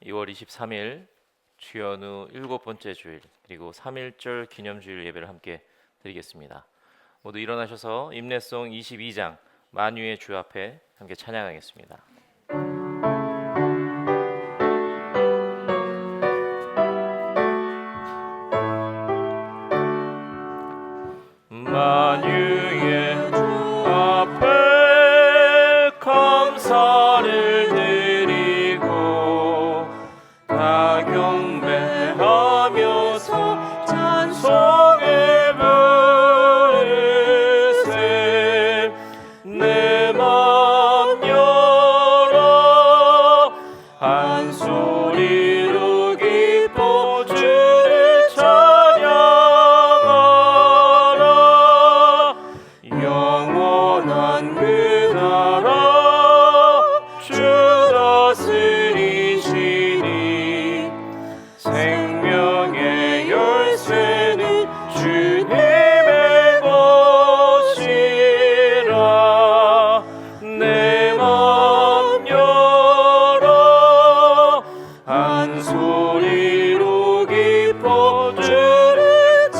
2월 23일 주연후 7번째 주일 그리고 3.1절 기념주일 예배를 함께 드리겠습니다. 모두 일어나셔서 임례송 22장 만유의 주 앞에 함께 찬양하겠습니다. 만유의 주 앞에 감사를 드리고 다 경배하면서 찬송을 부르세 내 맘 열어 한 소리로 기뻐 주를 찬양하라 영원한 그 나라 주 다스리시니 생명의 열쇠는 주님의 것이라 내 맘 열어 한 소리로 기뻐 주를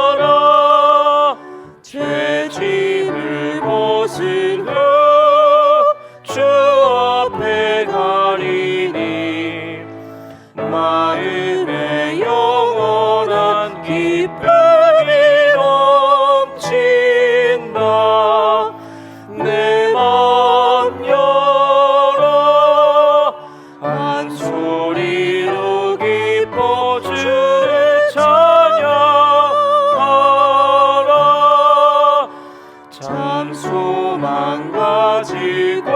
찬양하라 죄짐을 벗은 후 주 앞에 가리니 마음에 영원한 기쁨이 넘친다 내 맘 열어 한 소리로 기뻐 주를 찬양하라 참 소망 가지고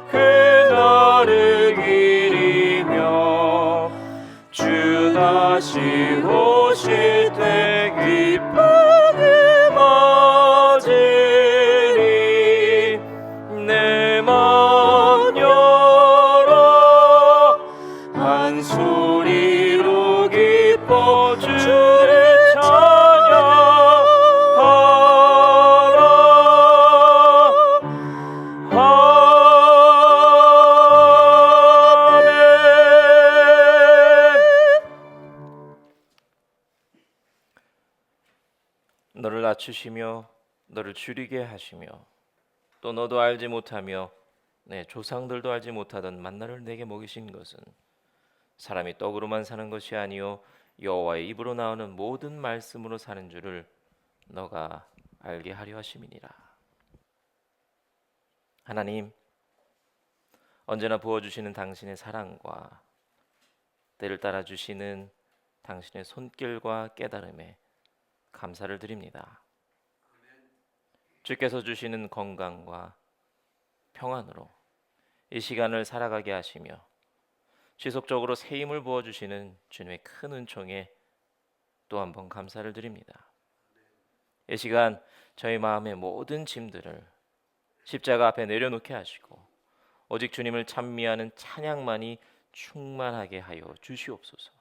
그날을 기리며 주 다시 오실 때 기쁘게 맞으리 내 맘 열어 한 소리로 기뻐 주를 찬양하라 너를 낮추시며 너를 줄이게 하시며 또 너도 알지 못하며 내 조상들도 알지 못하던 만나를 내게 먹이신 것은 사람이 떡으로만 사는 것이 아니요 여호와의 입으로 나오는 모든 말씀으로 사는 줄을 너가 알게 하려 하심이니라. 하나님, 언제나 부어주시는 당신의 사랑과 때를 따라 주시는 당신의 손길과 깨달음에 감사를 드립니다. 주께서 주시는 건강과 평안으로 이 시간을 살아가게 하시며 지속적으로 새 힘을 부어주시는 주님의 큰 은총에 또 한 번 감사를 드립니다. 이 시간 저희 마음의 모든 짐들을 십자가 앞에 내려놓게 하시고 오직 주님을 찬미하는 찬양만이 충만하게 하여 주시옵소서.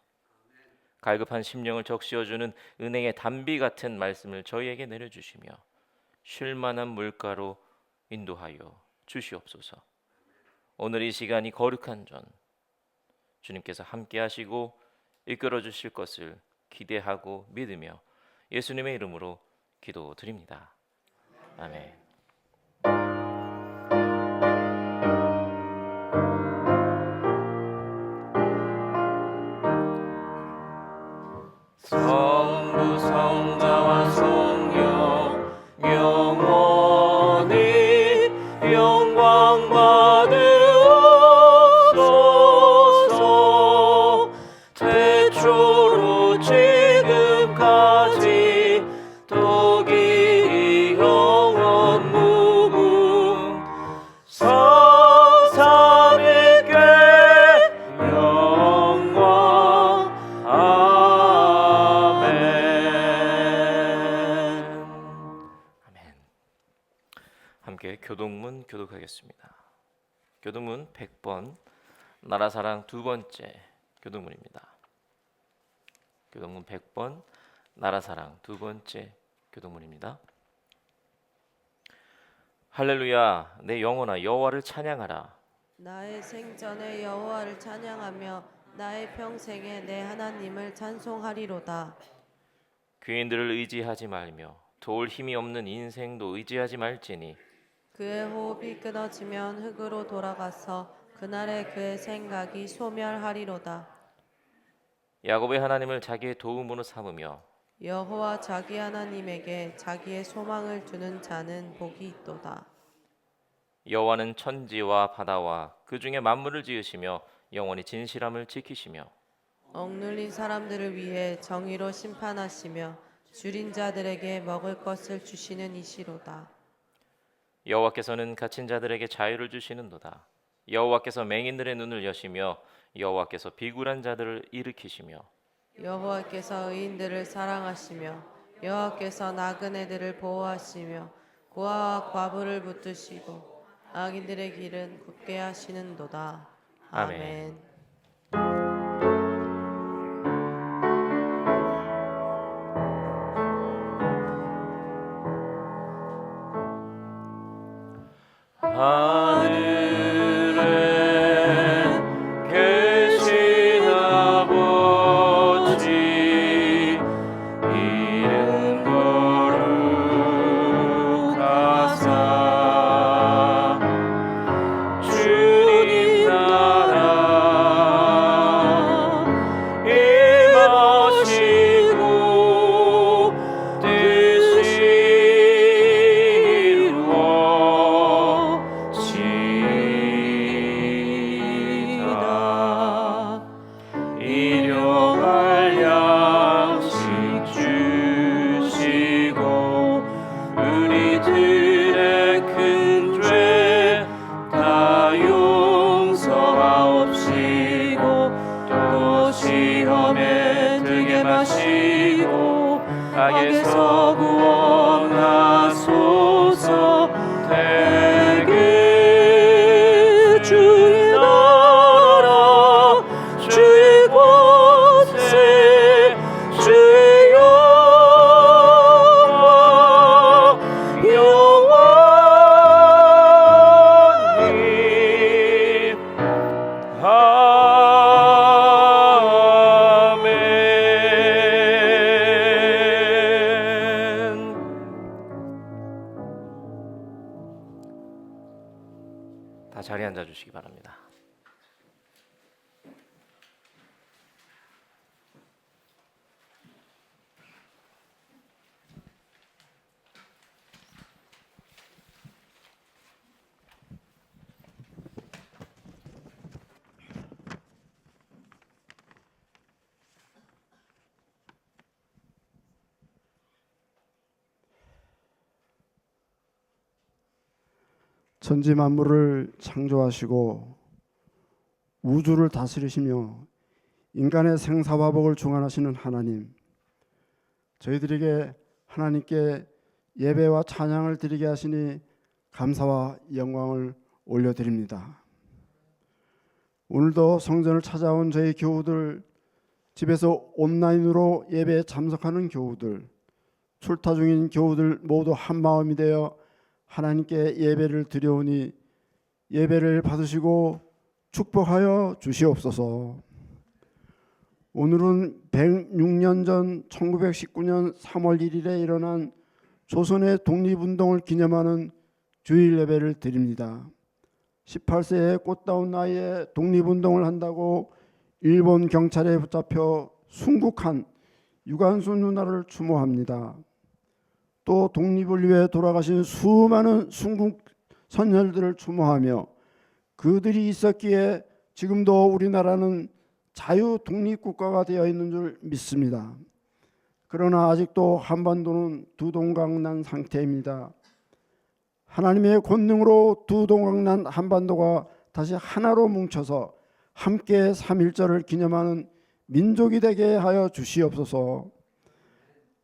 갈급한 심령을 적시어주는 은혜의 단비 같은 말씀을 저희에게 내려주시며 쉴만한 물가로 인도하여 주시옵소서. 오늘 이 시간이 거룩한 전 주님께서 함께 하시고 이끌어 주실 것을 기대하고 믿으며 예수님의 이름으로 기도드립니다. 아멘. 성부 성자와 성령 영원히 영광 받으옵소서. 태초로 지금까지 또 길이 영원 무궁 성삼위께 영광 함께 교동문 교독하겠습니다. 교동문 100번 나라사랑 두 번째 교동문입니다. 교동문 100번 나라사랑 두 번째 교동문입니다. 할렐루야 내 영혼아 여호와를 찬양하라. 나의 생전에 여호와를 찬양하며 나의 평생에 내 하나님을 찬송하리로다. 귀인들을 의지하지 말며 도울 힘이 없는 인생도 의지하지 말지니 그의 호흡이 끊어지면 흙으로 돌아가서 그날에 그의 생각이 소멸하리로다. 야곱의 하나님을 자기의 도움으로 삼으며 여호와 자기 하나님에게 자기의 소망을 두는 자는 복이 있도다. 여호와는 천지와 바다와 그 중에 만물을 지으시며 영원히 진실함을 지키시며 억눌린 사람들을 위해 정의로 심판하시며 줄인 자들에게 먹을 것을 주시는 이시로다. 여호와께서는 갇힌 자들에게 자유를 주시는도다. 여호와께서 맹인들의 눈을 여시며 여호와께서 비굴한 자들을 일으키시며 여호와께서 의인들을 사랑하시며 여호와께서 나그네들을 보호하시며 고아와 과부를 붙드시고 악인들의 길은 굳게 하시는도다. 아멘. 아멘. 하늘에 계신 아버지 이름 거룩하사 주님 나라 임하시고 뜻이 이루어지이다. 일용할 양식 주시고 우리들의 큰 죄 다 용서하옵시고 또 시험에 들게 마시고 악에서 구원하소서. 대개 주의 나라 주의 권세 주의 영광 영원히 아멘. 다 자리에 앉아 주시기 바랍니다. 천지 만물을 창조하시고 우주를 다스리시며 인간의 생사화복을 주관하시는 하나님, 저희들에게 하나님께 예배와 찬양을 드리게 하시니 감사와 영광을 올려드립니다. 오늘도 성전을 찾아온 저희 교우들, 집에서 온라인으로 예배에 참석하는 교우들, 출타 중인 교우들 모두 한 마음이 되어 하나님께 예배를 드려오니 예배를 받으시고 축복하여 주시옵소서. 오늘은 106년 전 1919년 3월 1일에 일어난 조선의 독립운동을 기념하는 주일 예배를 드립니다. 18세의 꽃다운 나이에 독립운동을 한다고 일본 경찰에 붙잡혀 순국한 유관순 누나를 추모합니다. 또 독립을 위해 돌아가신 수많은 순국 선열들을 추모하며 그들이 있었기에 지금도 우리나라는 자유 독립국가가 되어 있는 줄 믿습니다. 그러나 아직도 한반도는 두동강난 상태입니다. 하나님의 권능으로 두동강난 한반도가 다시 하나로 뭉쳐서 함께 3.1절을 기념하는 민족이 되게 하여 주시옵소서.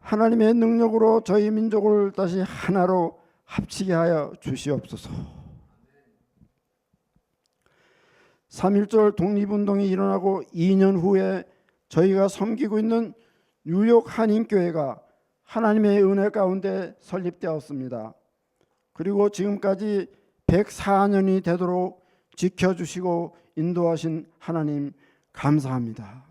하나님의 능력으로 저희 민족을 다시 하나로 합치게 하여 주시옵소서. 3.1절 독립운동이 일어나고 2년 후에 저희가 섬기고 있는 뉴욕 한인교회가 하나님의 은혜 가운데 설립되었습니다. 그리고 지금까지 104년이 되도록 지켜주시고 인도하신 하나님 감사합니다.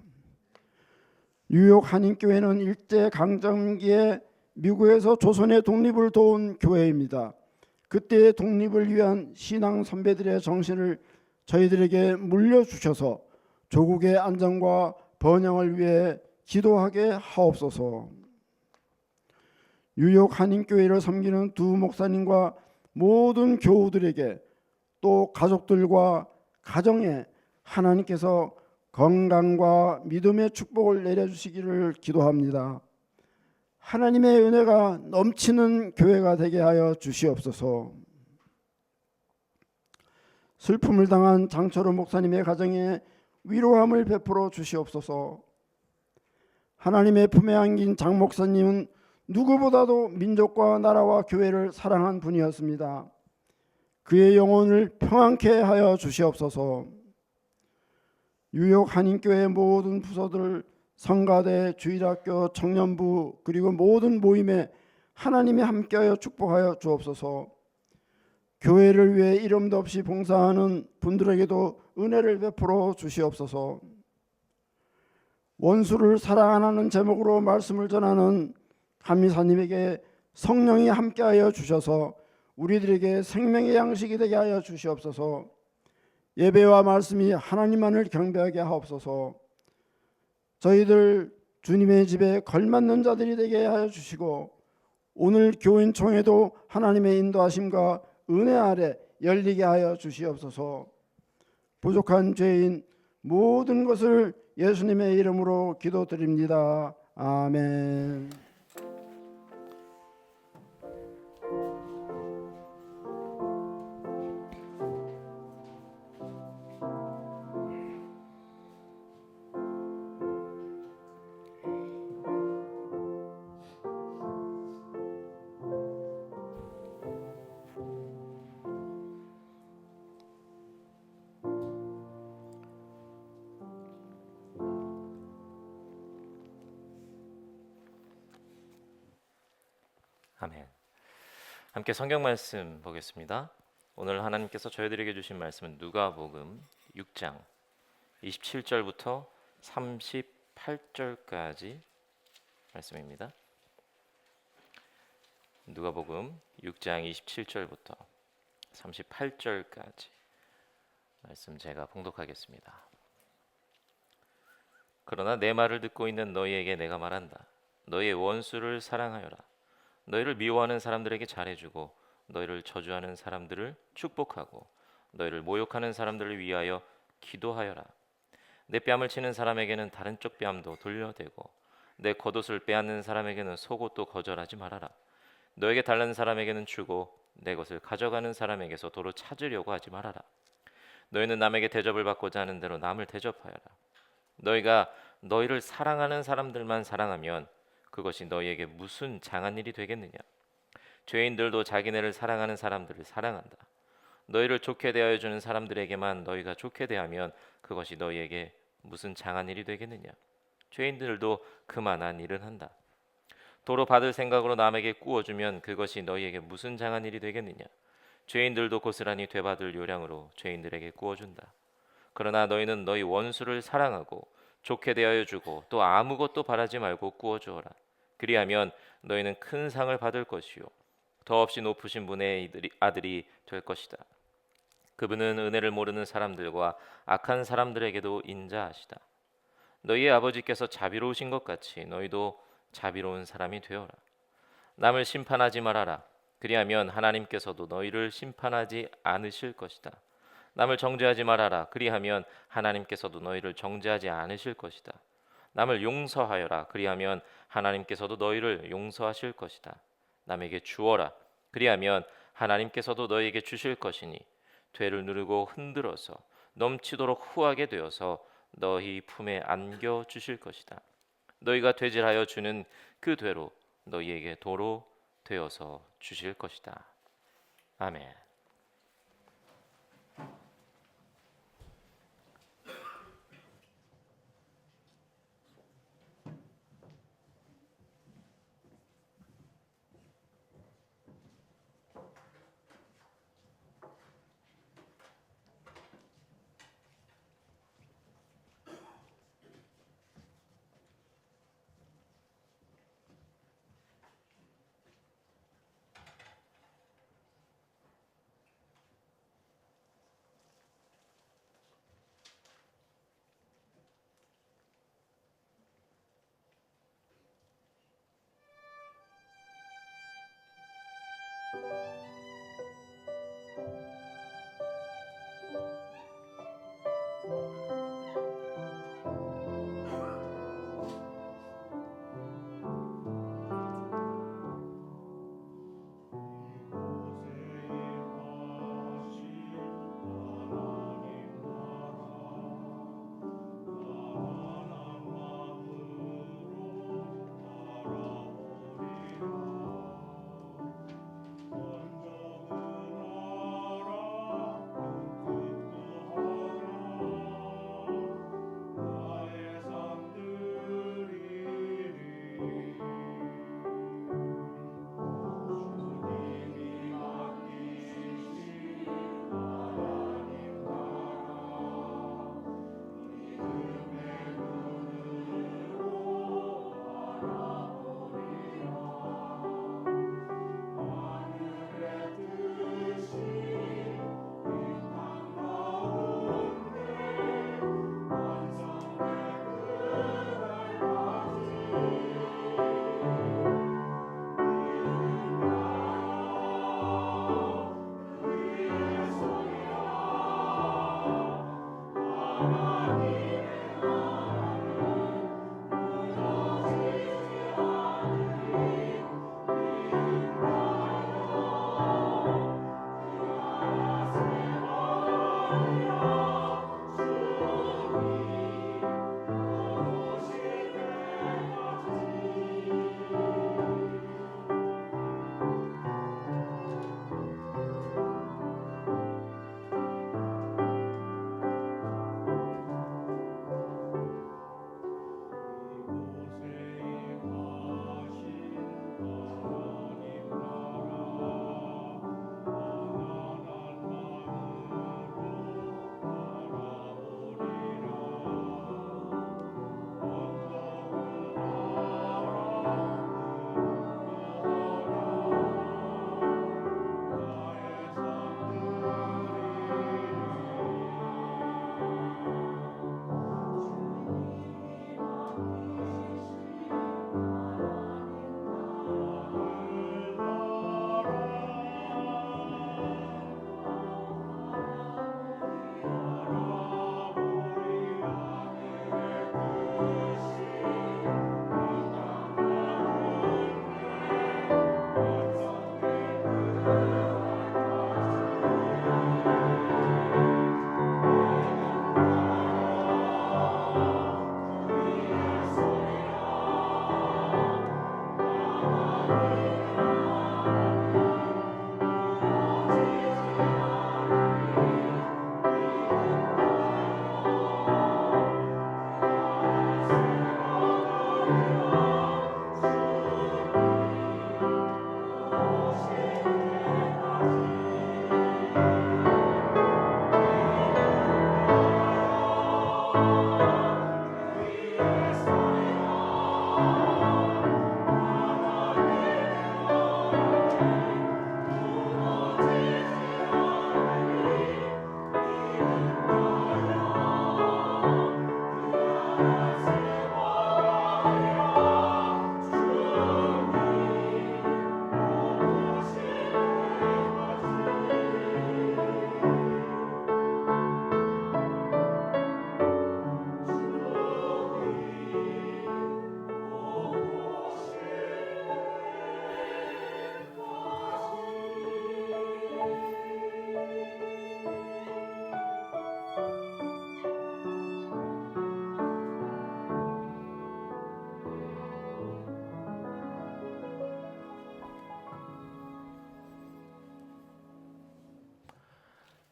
뉴욕 한인교회는 일제강점기에 미국에서 조선의 독립을 도운 교회입니다. 그때의 독립을 위한 신앙 선배들의 정신을 저희들에게 물려주셔서 조국의 안정과 번영을 위해 기도하게 하옵소서. 뉴욕 한인교회를 섬기는 두 목사님과 모든 교우들에게 또 가족들과 가정에 하나님께서 건강과 믿음의 축복을 내려주시기를 기도합니다. 하나님의 은혜가 넘치는 교회가 되게 하여 주시옵소서. 슬픔을 당한 장철호 목사님의 가정에 위로함을 베풀어 주시옵소서. 하나님의 품에 안긴 장 목사님은 누구보다도 민족과 나라와 교회를 사랑한 분이었습니다. 그의 영혼을 평안케 하여 주시옵소서. 뉴욕 한인교회 모든 부서들, 성가대, 주일학교, 청년부 그리고 모든 모임에 하나님이 함께하여 축복하여 주옵소서. 교회를 위해 이름도 없이 봉사하는 분들에게도 은혜를 베풀어 주시옵소서. 원수를 사랑하는 제목으로 말씀을 전하는 감리사님에게 성령이 함께하여 주셔서 우리들에게 생명의 양식이 되게 하여 주시옵소서. 예배와 말씀이 하나님만을 경배하게 하옵소서. 저희들 주님의 집에 걸맞는 자들이 되게 하여 주시고 오늘 교인총회도 하나님의 인도하심과 은혜 아래 열리게 하여 주시옵소서. 부족한 죄인 모든 것을 예수님의 이름으로 기도드립니다. 아멘. 아멘. 함께 성경 말씀 보겠습니다. 오늘 하나님께서 저희들에게 주신 말씀은 누가복음 6장 27절부터 38절까지 말씀입니다. 누가복음 6장 27절부터 38절까지 말씀 제가 봉독하겠습니다. 그러나 내 말을 듣고 있는 너희에게 내가 말한다. 너희의 원수를 사랑하여라. 너희를 미워하는 사람들에게 잘해주고 너희를 저주하는 사람들을 축복하고 너희를 모욕하는 사람들을 위하여 기도하여라. 내 뺨을 치는 사람에게는 다른 쪽 뺨도 돌려대고 내 겉옷을 빼앗는 사람에게는 속옷도 거절하지 말아라. 너에게 달라는 사람에게는 주고 내 것을 가져가는 사람에게서 도로 찾으려고 하지 말아라. 너희는 남에게 대접을 받고자 하는 대로 남을 대접하여라. 너희가 너희를 사랑하는 사람들만 사랑하면 그것이 너희에게 무슨 장한 일이 되겠느냐? 죄인들도 자기네를 사랑하는 사람들을 사랑한다. 너희를 좋게 대하여 주는 사람들에게만 너희가 좋게 대하면 그것이 너희에게 무슨 장한 일이 되겠느냐? 죄인들도 그만한 일은 한다. 도로 받을 생각으로 남에게 꾸어주면 그것이 너희에게 무슨 장한 일이 되겠느냐? 죄인들도 고스란히 되받을 요량으로 죄인들에게 꾸어준다. 그러나 너희는 너희 원수를 사랑하고 좋게 대하여 주고 또 아무것도 바라지 말고 꾸어주어라. 그리하면 너희는 큰 상을 받을 것이요 더없이 높으신 분의 아들이 될 것이다. 그분은 은혜를 모르는 사람들과 악한 사람들에게도 인자하시다. 너희의 아버지께서 자비로우신 것 같이 너희도 자비로운 사람이 되어라. 남을 심판하지 말아라. 그리하면 하나님께서도 너희를 심판하지 않으실 것이다. 남을 정죄하지 말아라. 그리하면 하나님께서도 너희를 정죄하지 않으실 것이다. 남을 용서하여라. 그리하면 하나님께서도 너희를 용서하실 것이다. 남에게 주어라. 그리하면 하나님께서도 너희에게 주실 것이니 되를 누르고 흔들어서 넘치도록 후하게 되어서 너희 품에 안겨 주실 것이다. 너희가 되질하여 주는 그 되로 너희에게 도로 되어서 주실 것이다. 아멘.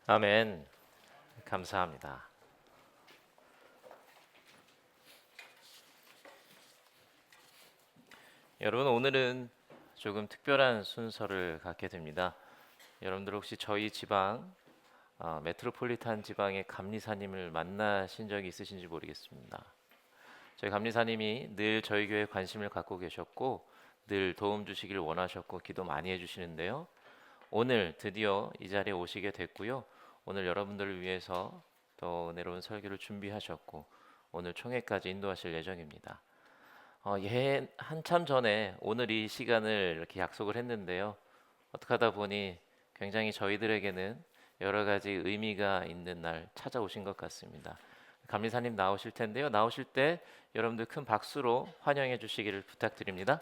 아멘. 감사합니다. 여러분, 오늘은 조금 특별한 순서를 갖게 됩니다. 여러분들 혹시 저희 지방 메트로폴리탄 지방의 감리사님을 만나신 적이 있으신지 모르겠습니다. 저희 감리사님이 늘 저희 교회에 관심을 갖고 계셨고 늘 도움 주시기를 원하셨고 기도 많이 해주시는데요. 오늘 드디어 이 자리에 오시게 됐고요. 오늘 여러분들을 위해서 더 은혜로운 설교를 준비하셨고 오늘 총회까지 인도하실 예정입니다. 한참 전에 오늘 이 시간을 이렇게 약속을 했는데요. 어떻게 하다 보니 굉장히 저희들에게는 여러 가지 의미가 있는 날 찾아오신 것 같습니다. 감리사님 나오실 텐데요. 나오실 때 여러분들 큰 박수로 환영해 주시기를 부탁드립니다.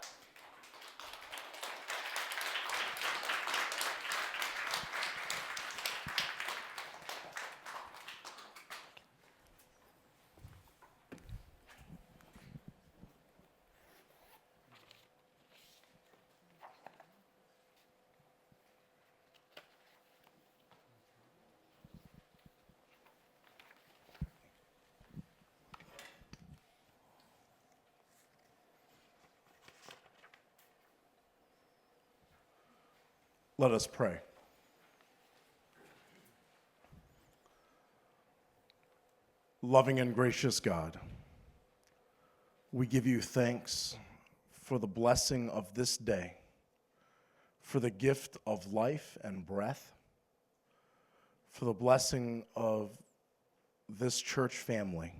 Let us pray. Loving and gracious God, we give you thanks for the blessing of this day, for the gift of life and breath, for the blessing of this church family.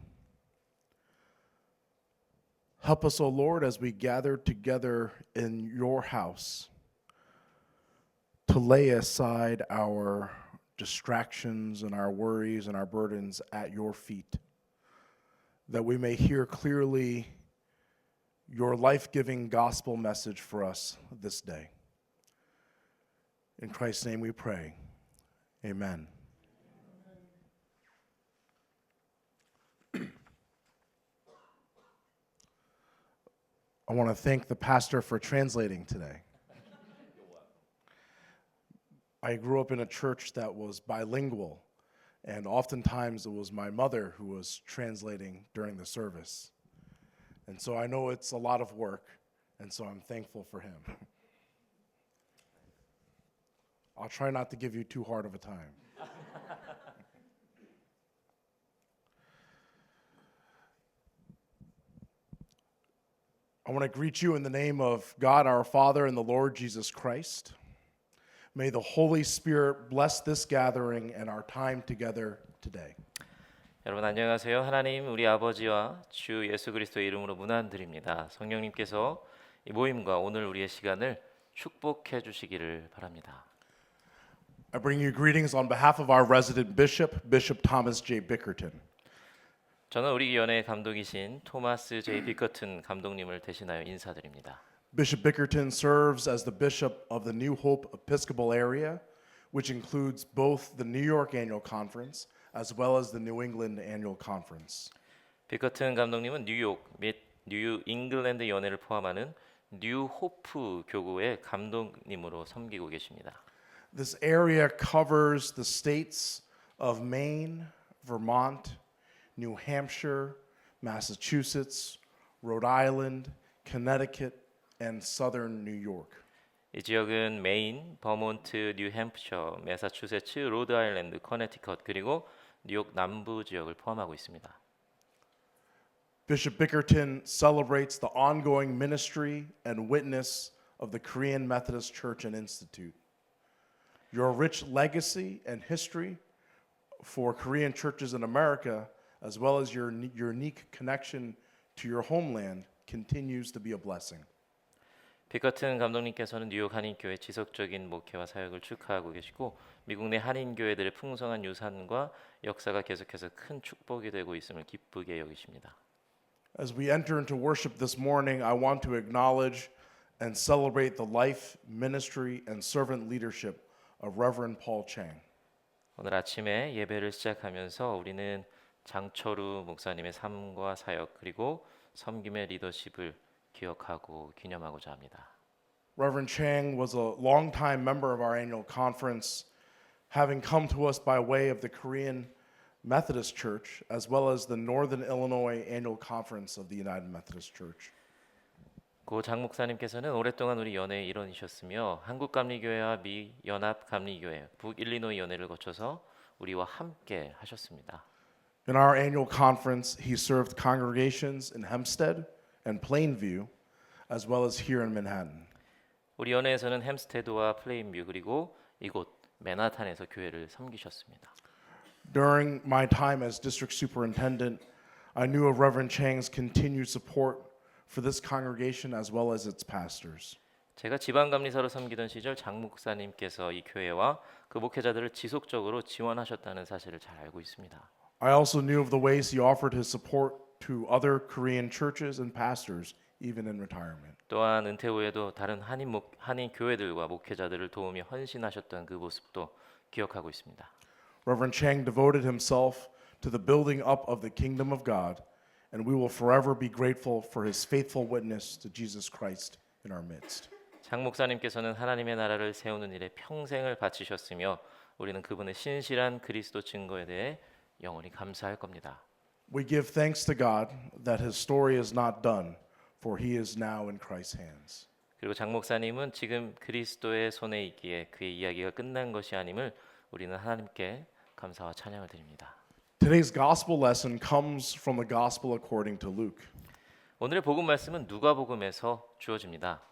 Help us, O Lord, as we gather together in your house, to lay aside our distractions and our worries and our burdens at your feet, that we may hear clearly your life-giving gospel message for us this day. In Christ's name we pray. Amen. I want to thank the pastor for translating today. I grew up in a church that was bilingual, and oftentimes it was my mother who was translating during the service. And so I know it's a lot of work, and so I'm thankful for him. I'll try not to give you too hard of a time. I want to greet you in the name of God our Father and the Lord Jesus Christ. May the Holy Spirit bless this gathering and our time together today. 여러분 안녕하세요. 하나님 우리 아버지와 주 예수 그리스도의 이름으로 문안드립니다. 성령님께서 이 모임과 오늘 우리의 시간을 축복해 주시기를 바랍니다. I bring you greetings on behalf of our resident bishop, Bishop Thomas J. Bickerton. 저는 우리 연회 감독이신 토마스 제이 비커튼 감독님을 대신하여 인사드립니다. Bishop Bickerton serves as the bishop of the New Hope Episcopal area, which includes both the New York Annual Conference as well as the New England Annual Conference. 비커튼 감독님은 뉴욕 및 뉴 잉글랜드 연회를 포함하는 뉴 호프 교구의 감독님으로 섬기고 계십니다. This area covers the states of Maine, Vermont, New Hampshire, Massachusetts, Rhode Island, Connecticut, and southern New York. 이 지역은 메인, 버몬트, 뉴햄프셔, 매사추세츠, 로드아일랜드, 커네티컷 그리고 뉴욕 남부 지역을 포함하고 있습니다. Bishop Bickerton celebrates the ongoing ministry and witness of the Korean Methodist Church and Institute. Your rich legacy and history for Korean churches in America, as well as your unique connection to your homeland, continues to be a blessing. 비커튼 감독님께서는 뉴욕 한인교회 지속적인 목회와 사역을 축하하고 계시고 미국 내 한인교회들의 풍성한 유산과 역사가 계속해서 큰 축복이 되고 있음을 기쁘게 여기십니다. As we enter into worship this morning, I want to acknowledge and celebrate the life, ministry, and servant leadership of Reverend Paul Chang. 오늘 아침에 예배를 시작하면서 우리는 장철우 목사님의 삶과 사역 그리고 섬김의 리더십을 기억하고 기념하고자 합니다. Reverend Chang was a longtime member of our annual conference, having come to us by way of the Korean Methodist Church, as well as the Northern Illinois Annual Conference of the United Methodist Church. 고 장 목사님께서는 오랫동안 우리 연회의 일원이셨으며 한국 감리교회와 미 연합 감리교회, 북 일리노이 연회를 거쳐서 우리와 함께 하셨습니다. In our annual conference, he served congregations in Hempstead and Plainview, as well as here in Manhattan. 우리 연회에서는 햄스테드와 플레인뷰 그리고 이곳 맨하탄에서 교회를 섬기셨습니다. During my time as district superintendent, I knew of Reverend Chang's continued support for this congregation as well as its pastors. 제가 지방감리사로 섬기던 시절 장 목사님께서 이 교회와 그 목회자들을 지속적으로 지원하셨다는 사실을 잘 알고 있습니다. I also knew of the ways he offered his support to other Korean churches and pastors, even in retirement. 또한 은퇴 후에도 다른 한인 교회들과 목회자들을 도우며 헌신하셨던 그 모습도 기억하고 있습니다. Reverend Chang devoted himself to the building up of the kingdom of God, and we will forever be grateful for his faithful witness to Jesus Christ in our midst. 장 목사님께서는 하나님의 나라를 세우는 일에 평생을 바치셨으며 우리는 그분의 신실한 그리스도 증거에 대해 영원히 감사할 겁니다. We give thanks to God that his story is not done, for he is now in Christ's hands. 그리고 장 목사님은 지금 그리스도의 손에 있기에 그의 이야기가 끝난 것이 아님을 우리는 하나님께 감사와 찬양을 드립니다. Today's gospel lesson comes from the gospel according to Luke. 오늘의 복음 말씀은 누가복음에서 주어집니다.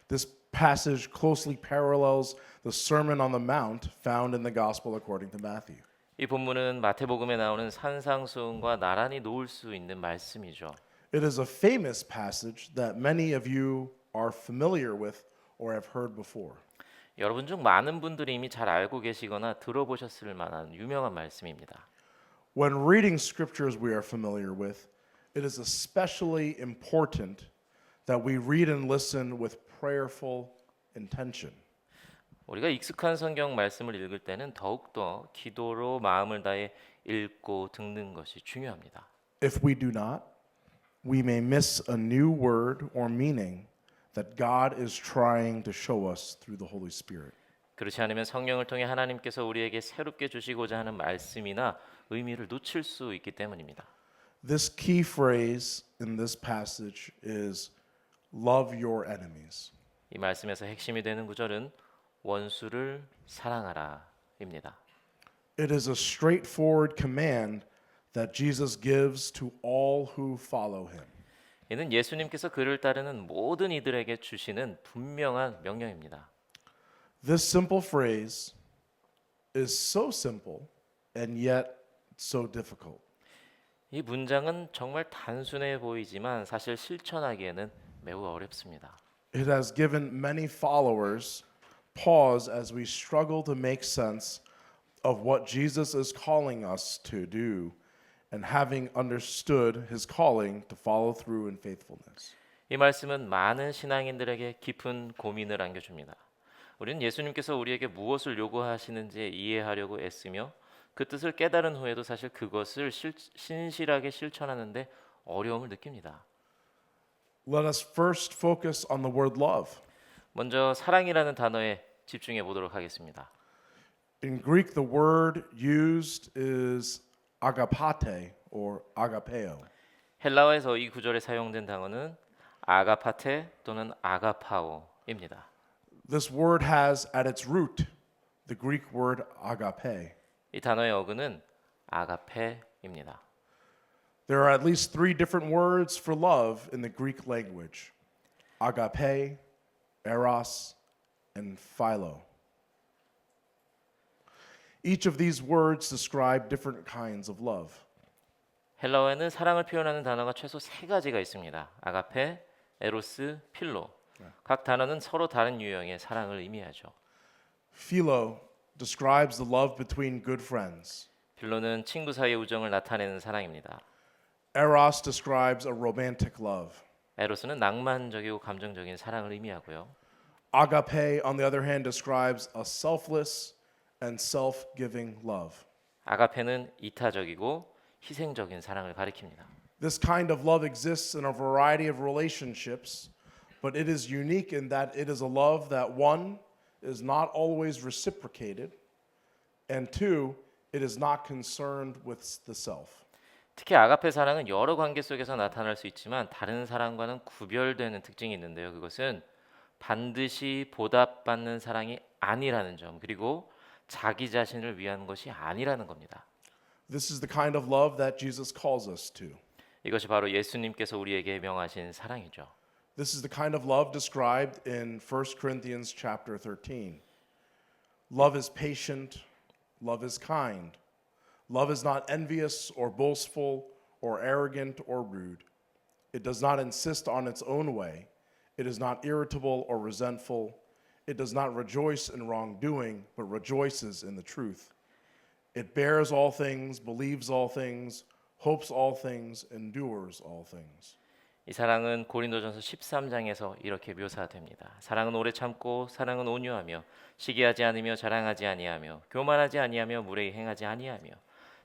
This passage closely parallels the Sermon on the Mount found in the gospel according to Matthew. 이 본문은 마태복음에 나오는 산상수훈과 나란히 놓을 수 있는 말씀이죠. It is a famous passage that many of you are familiar with or have heard before. 여러분 중 많은 분들이 이미 잘 알고 계시거나 들어보셨을 만한 유명한 말씀입니다. When reading scriptures we are familiar with, it is especially important that we read and listen with prayerful intention. 우리가 익숙한 성경 말씀을 읽을 때는 더욱더 기도로 마음을 다해 읽고 듣는 것이 중요합니다. If we do not, we may miss a new word or meaning that God is trying to show us through the Holy Spirit. 그렇지 않으면 성령을 통해 하나님께서 우리에게 새롭게 주시고자 하는 말씀이나 의미를 놓칠 수 있기 때문입니다. This key phrase in this passage is love your enemies. 이 말씀에서 핵심이 되는 구절은 원수를 사랑하라입니다. It is a straightforward command that Jesus gives to all who follow him. 이는 예수님께서 그를 따르는 모든 이들에게 주시는 분명한 명령입니다. This simple phrase is so simple and yet so difficult. 이 문장은 정말 단순해 보이지만 사실 실천하기에는 매우 어렵습니다. It has given many followers pause as we struggle to make sense of what Jesus is calling us to do and having understood his calling to follow through in faithfulness. 이 말씀은 많은 신앙인들에게 깊은 고민을 안겨줍니다. 우리는 예수님께서 우리에게 무엇을 요구하시는지 이해하려고 애쓰며 그 뜻을 깨달은 후에도 사실 그것을 신실하게 실천하는데 어려움을 느낍니다. Let us first focus on the word love. 먼저 사랑이라는 단어에 집중해 보도록 하겠습니다. In Greek, the word used is agapate or agapeo. 헬라어에서 이 구절에 사용된 단어는 아가파테 또는 아가파오입니다. This word has at its root the Greek word agape. 이 단어의 어근은 아가페입니다. There are at least 3 different words for love in the Greek language: agape, eros, and philo. Each of these words describe different kinds of love. 헬라어에는 사랑을 표현하는 단어가 최소 3가지가 있습니다. 아가페, 에로스, 필로. 각 단어는 서로 다른 유형의 사랑을 의미하죠. Philo describes the love between good friends. 필로는 친구 사이의 우정을 나타내는 사랑입니다. Eros describes a romantic love. 에로스는 낭만적이고 감정적인 사랑을 의미하고요. Agape, on the other hand, describes a selfless and self-giving love. 아가페는 이타적이고 희생적인 사랑을 가리킵니다. This kind of love exists in a variety of relationships, but it is unique in that it is a love that one is not always reciprocated, and two, it is not concerned with the self. 특히 아가페 사랑은 여러 관계 속에서 나타날 수 있지만 다른 사랑과는 구별되는 특징이 있는데요. 그것은 반드시 보답받는 사랑이 아니라는 점, 그리고 자기 자신을 위한 것이 아니라는 겁니다. This is the kind of love that Jesus calls us to. 이것이 바로 예수님께서 우리에게 명하신 사랑이죠. This is the kind of love described in 1 Corinthians chapter 13. Love is patient, love is kind. Love is not envious or boastful or arrogant or rude. It does not insist on its own way. It is not irritable or resentful. It does not rejoice in wrongdoing, but rejoices in the truth. It bears all things, believes all things, hopes all things, endures all things. 이 사랑은 고린도전서 13장에서 이렇게 묘사됩니다. 사랑은 오래 참고 사랑은 온유하며 시기하지 않으며 자랑하지 아니하며 교만하지 아니하며 무례히 행하지 아니하며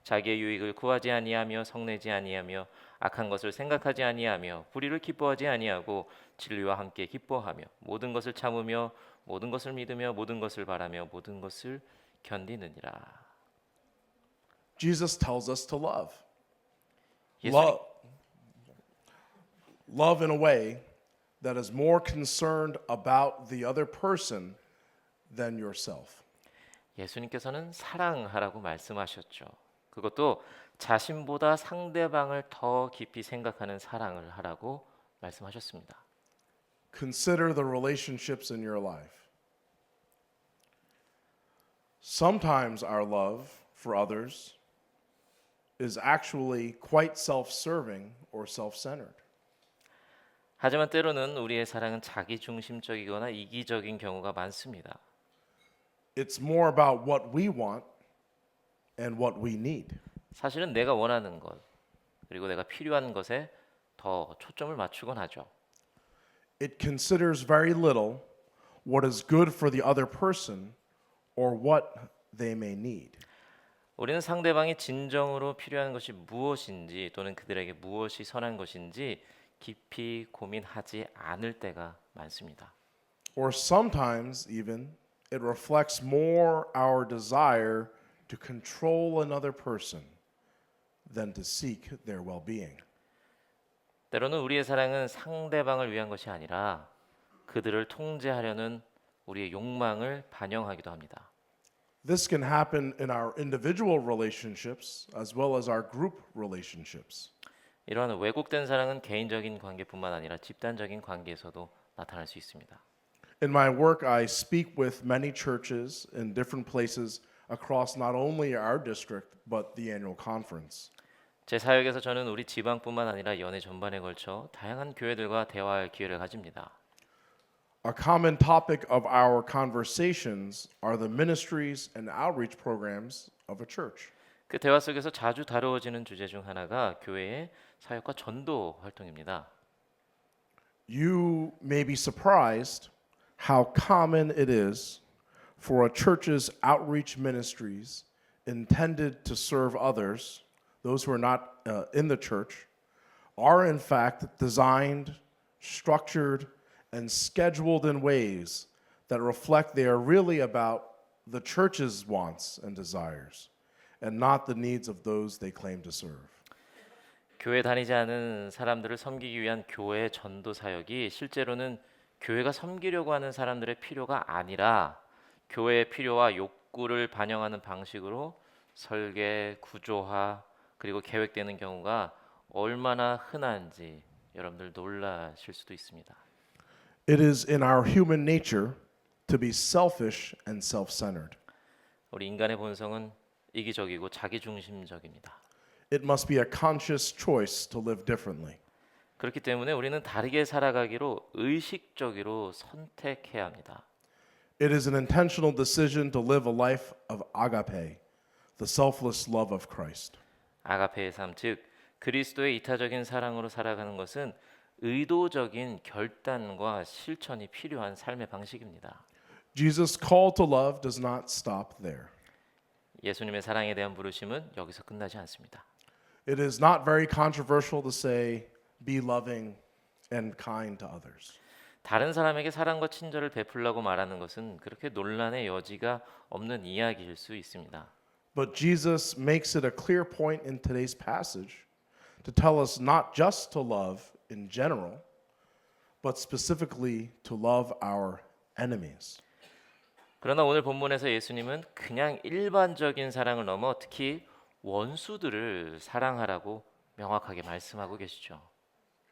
자기의 유익을 구하지 아니하며 성내지 아니하며 악한 것을 생각하지 아니하며 불의를 기뻐하지 아니하고 진리와 함께 기뻐하며 모든 것을 참으며 모든 것을 믿으며 모든 것을 바라며 모든 것을 견디느니라. Jesus tells us to love. 예수님, Love in a way that is more concerned about the other person than yourself. 예수님께서는 사랑하라고 말씀하셨죠. 그것도 자신보다 상대방을 더 깊이 생각하는 사랑을 하라고 말씀하셨습니다. Consider the relationships in your life. Sometimes our love for others is actually quite self-serving or self-centered. 하지만 때로는 우리의 사랑은 자기중심적이거나 이기적인 경우가 많습니다. It's more about what we want and what we need. 사실은 내가 원하는 것 그리고 내가 필요한 것에 더 초점을 맞추곤 하죠. It considers very little what is good for the other person or what they may need. 우리는 상대방이 진정으로 필요한 것이 무엇인지 또는 그들에게 무엇이 선한 것인지 깊이 고민하지 않을 때가 많습니다. Or sometimes even it reflects more our desire to control another person than to seek their well-being. 때로는 우리의 사랑은 상대방을 위한 것이 아니라 그들을 통제하려는 우리의 욕망을 반영하기도 합니다. This can happen in our individual relationships as well as our group relationships. 이러한 왜곡된 사랑은 개인적인 관계뿐만 아니라 집단적인 관계에서도 나타날 수 있습니다. In my work, I speak with many churches in different places across not only our district but the annual conference. 제 사역에서 저는 우리 지방뿐만 아니라 연회 전반에 걸쳐 다양한 교회들과 대화할 기회를 가집니다. A common topic of our conversations are the ministries and outreach programs of a church. 그 대화 속에서 자주 다루어지는 주제 중 하나가 교회의 사역과 전도 활동입니다. You may be surprised how common it is for a church's outreach ministries intended to serve others, those who are not in the church, are in fact designed, structured, and scheduled in ways that reflect they are really about the church's wants and desires and not the needs of those they claim to serve. 교회 다니지 않은 사람들을 섬기기 위한 교회 전도 사역이 실제로는 교회가 섬기려고 하는 사람들의 필요가 아니라 교회의 필요와 욕구를 반영하는 방식으로 설계, 구조화 그리고 계획되는 경우가 얼마나 흔한지 여러분들 놀라실 수도 있습니다. It is in our human nature to be selfish and self-centered. 우리 인간의 본성은 이기적이고 자기중심적입니다. It must be a conscious choice to live differently. 그렇기 때문에 우리는 다르게 살아가기로 의식적으로 선택해야 합니다. It is an intentional decision to live a life of agape, the selfless love of Christ. 아가페의 삶, 즉 그리스도의 이타적인 사랑으로 살아가는 것은 의도적인 결단과 실천이 필요한 삶의 방식입니다. Jesus' call to love does not stop there. 예수님의 사랑에 대한 부르심은 여기서 끝나지 않습니다. It is not very controversial to say, be loving and kind to others. 다른 사람에게 사랑과 친절을 베풀라고 말하는 것은 그렇게 논란의 여지가 없는 이야기일 수 있습니다. But Jesus makes it a clear point in today's passage to tell us not just to love in general, but specifically to love our enemies. 그러나 오늘 본문에서 예수님은 그냥 일반적인 사랑을 넘어 특히 원수들을 사랑하라고 명확하게 말씀하고 계시죠.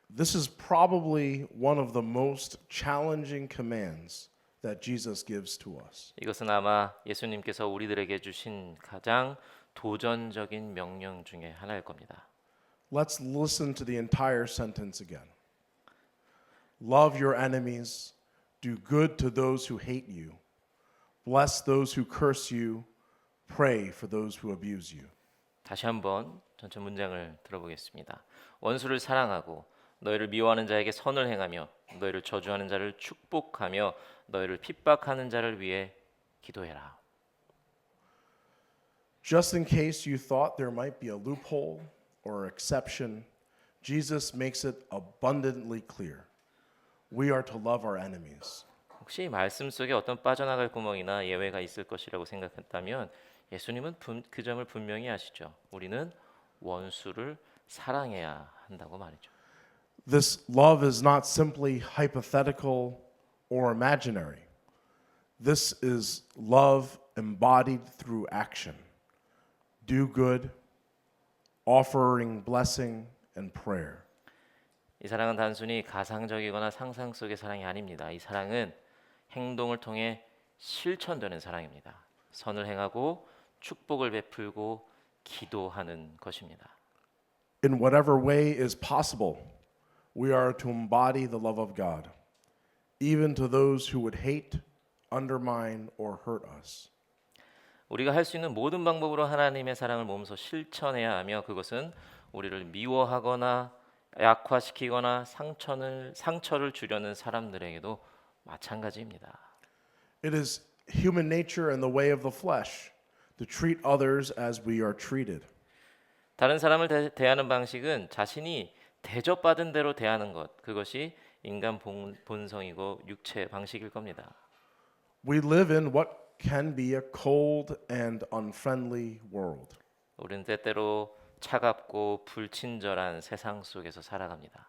This is probably one of the most challenging commands that Jesus gives to us. 이것은 아마 예수님께서 우리들에게 주신 가장 도전적인 명령 중에 하나일 겁니다. Let's listen to the entire sentence again. Love your enemies. Do good to those who hate you. Bless those who curse you. Pray for those who abuse you. 다시 한번 전체 문장을 들어보겠습니다. 원수를 사랑하고 너희를 미워하는 자에게 선을 행하며 너희를 저주하는 자를 축복하며 너희를 핍박하는 자를 위해 기도해라. Just in case you thought there might be a loophole or exception, Jesus makes it abundantly clear. We are to love our enemies. 혹시 말씀 속에 어떤 빠져나갈 구멍이나 예외가 있을 것이라고 생각했다면 예수님은 그 점을 분명히 아시죠. 우리는 원수를 사랑해야 한다고 말이죠. This love is not simply hypothetical or imaginary. This is love embodied through action. Do good, offering blessing and prayer. 이 사랑은 단순히 가상적이거나 상상 속의 사랑이 아닙니다. 이 사랑은 행동을 통해 실천되는 사랑입니다. 선을 행하고 축복을 베풀고 기도하는 것입니다. In whatever way is possible, we are to embody the love of God, even to those who would hate, undermine, or hurt us. 우리가 할 수 있는 모든 방법으로 하나님의 사랑을 몸소 실천해야 하며 그것은 우리를 미워하거나 약화시키거나 상처를 주려는 사람들에게도 마찬가지입니다. It is human nature and the way of the flesh to treat others as we are treated. 다른 사람을 대하는 방식은 자신이 대접받은 대로 대하는 것, 그것이 인간 본성이고 육체의 방식일 겁니다. We live in what can be a cold and unfriendly world. 우리는 때때로 차갑고 불친절한 세상 속에서 살아갑니다.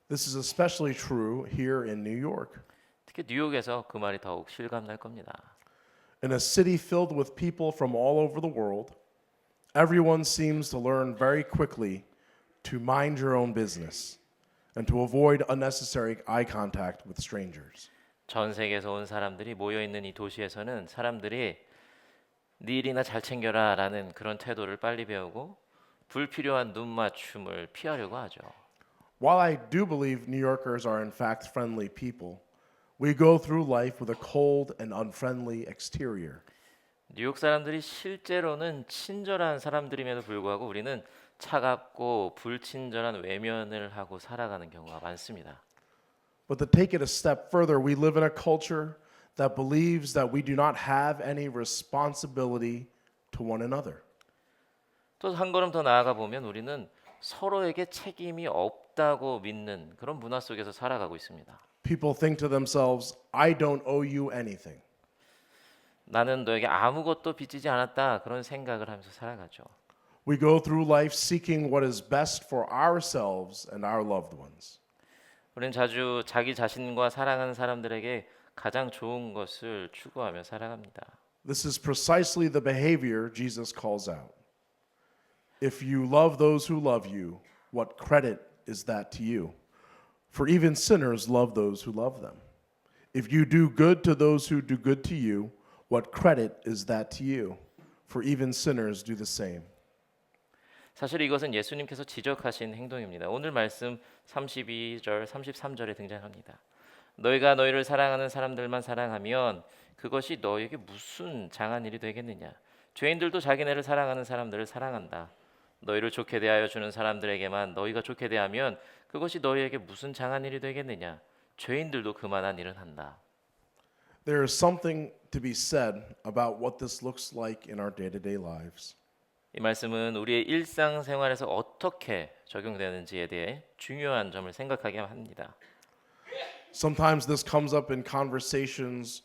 This is especially true here in New York. 특히 뉴욕에서 그 말이 더욱 실감날 겁니다. In a city filled with people from all over the world, everyone seems to learn very quickly to mind your own business and to avoid unnecessary eye contact with strangers. 전 세계에서 온 사람들이 모여 있는 이 도시에서는 사람들이 네 일이나 잘 챙겨라라는 그런 태도를 빨리 배우고 불필요한 눈 맞춤을 피하려고 하죠. While I do believe New Yorkers are in fact friendly people, we go through life with a cold and unfriendly exterior. 뉴욕 사람들이 실제로는 친절한 사람들임에도 불구하고 우리는 차갑고 불친절한 외면을 하고 살아가는 경우가 많습니다. But to take it a step further, we live in a culture that believes that we do not have any responsibility to one another. 또 한 걸음 더 나아가 보면 우리는 서로에게 책임이 없다고 믿는 그런 문화 속에서 살아가고 있습니다. People think to themselves, I don't owe you anything. 나는 너에게 아무것도 빚지지 않았다 그런 생각을 하면서 살아가죠. We go through life seeking what is best for ourselves and our loved ones. 우리는 자주 자기 자신과 사랑하는 사람들에게 가장 좋은 것을 추구하며 살아갑니다. This is precisely the behavior Jesus calls out. If you love those who love you, what credit is that to you? For even sinners love those who love them. If you do good to those who do good to you, what credit is that to you? For even sinners do the same. 사실 이것은 예수님께서 지적하신 행동입니다. 오늘 말씀 32절, 33절에 등장합니다. 너희가 너희를 사랑하는 사람들만 사랑하면 그것이 너희에게 무슨 장한 일이 되겠느냐? 죄인들도 자기네를 사랑하는 사람들을 사랑한다. 너희를 좋게 대하여 주는 사람들에게만 너희가 좋게 대하면 그것이 너희에게 무슨 장한 일이 되겠느냐? 죄인들도 그만한 일은 한다. There is something to be said about what this looks like in our day-to-day lives. 이 말씀은 우리의 일상생활에서 어떻게 적용되는지에 대해 중요한 점을 생각하게 합니다. Sometimes this comes up in conversations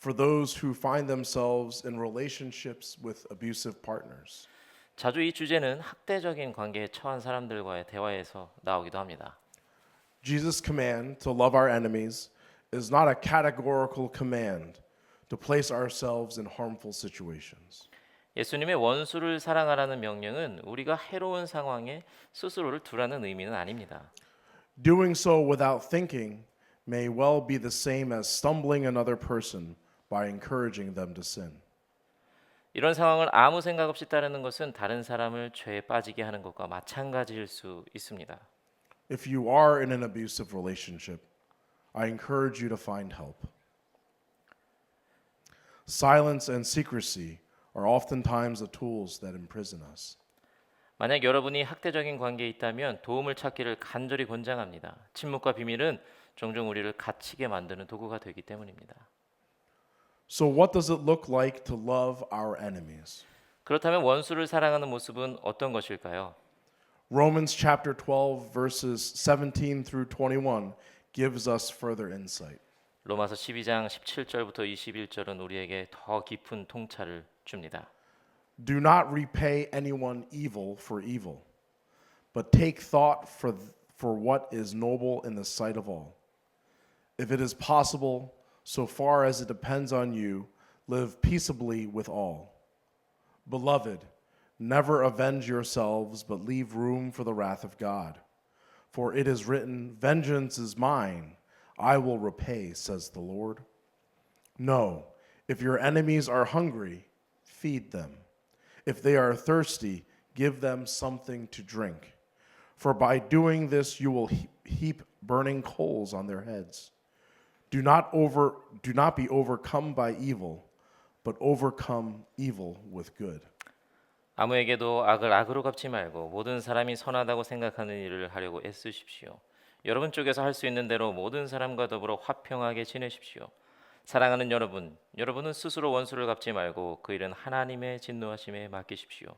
for those who find themselves in relationships with abusive partners. 자주 이 주제는 학대적인 관계에 처한 사람들과의 대화에서 나오기도 합니다. Jesus' command to love our enemies is not a categorical command to place ourselves in harmful situations. 예수님의 원수를 사랑하라는 명령은 우리가 해로운 상황에 스스로를 두라는 의미는 아닙니다. Doing so without thinking may well be the same as stumbling another person by encouraging them to sin. 이런 상황을 아무 생각 없이 따르는 것은 다른 사람을 죄에 빠지게 하는 것과 마찬가지일 수 있습니다. If you are in an abusive relationship, I encourage you to find help. Silence and secrecy are oftentimes the tools that imprison us. 만약 여러분이 학대적인 관계에 있다면 도움을 찾기를 간절히 권장합니다. 침묵과 비밀은 종종 우리를 갇히게 만드는 도구가 되기 때문입니다. So, what does it look like to love our enemies? 그렇다면 원수를 사랑하는 모습은 어떤 것일까요? Romans chapter 12, verses 17 through 21 gives us further insight. 로마서 12장 17절부터 21절은 우리에게 더 깊은 통찰을 줍니다. Do not repay anyone evil for evil, but take thought for what is noble in the sight of all. If it is possible, so far as it depends on you, live peaceably with all. Beloved, never avenge yourselves, but leave room for the wrath of God. For it is written, vengeance is mine, I will repay, says the Lord. No, if your enemies are hungry, feed them. If they are thirsty, give them something to drink. For by doing this, you will heap burning coals on their heads. Do not be overcome by evil, but overcome evil with good. 아무에게도 악을 악으로 갚지 말고 모든 사람이 선하다고 생각하는 일을 하려고 애쓰십시오. 여러분 쪽에서 할 수 있는 대로 모든 사람과 더불어 화평하게 지내십시오. 사랑하는 여러분, 여러분은 스스로 원수를 갚지 말고 그 일은 하나님의 진노하심에 맡기십시오.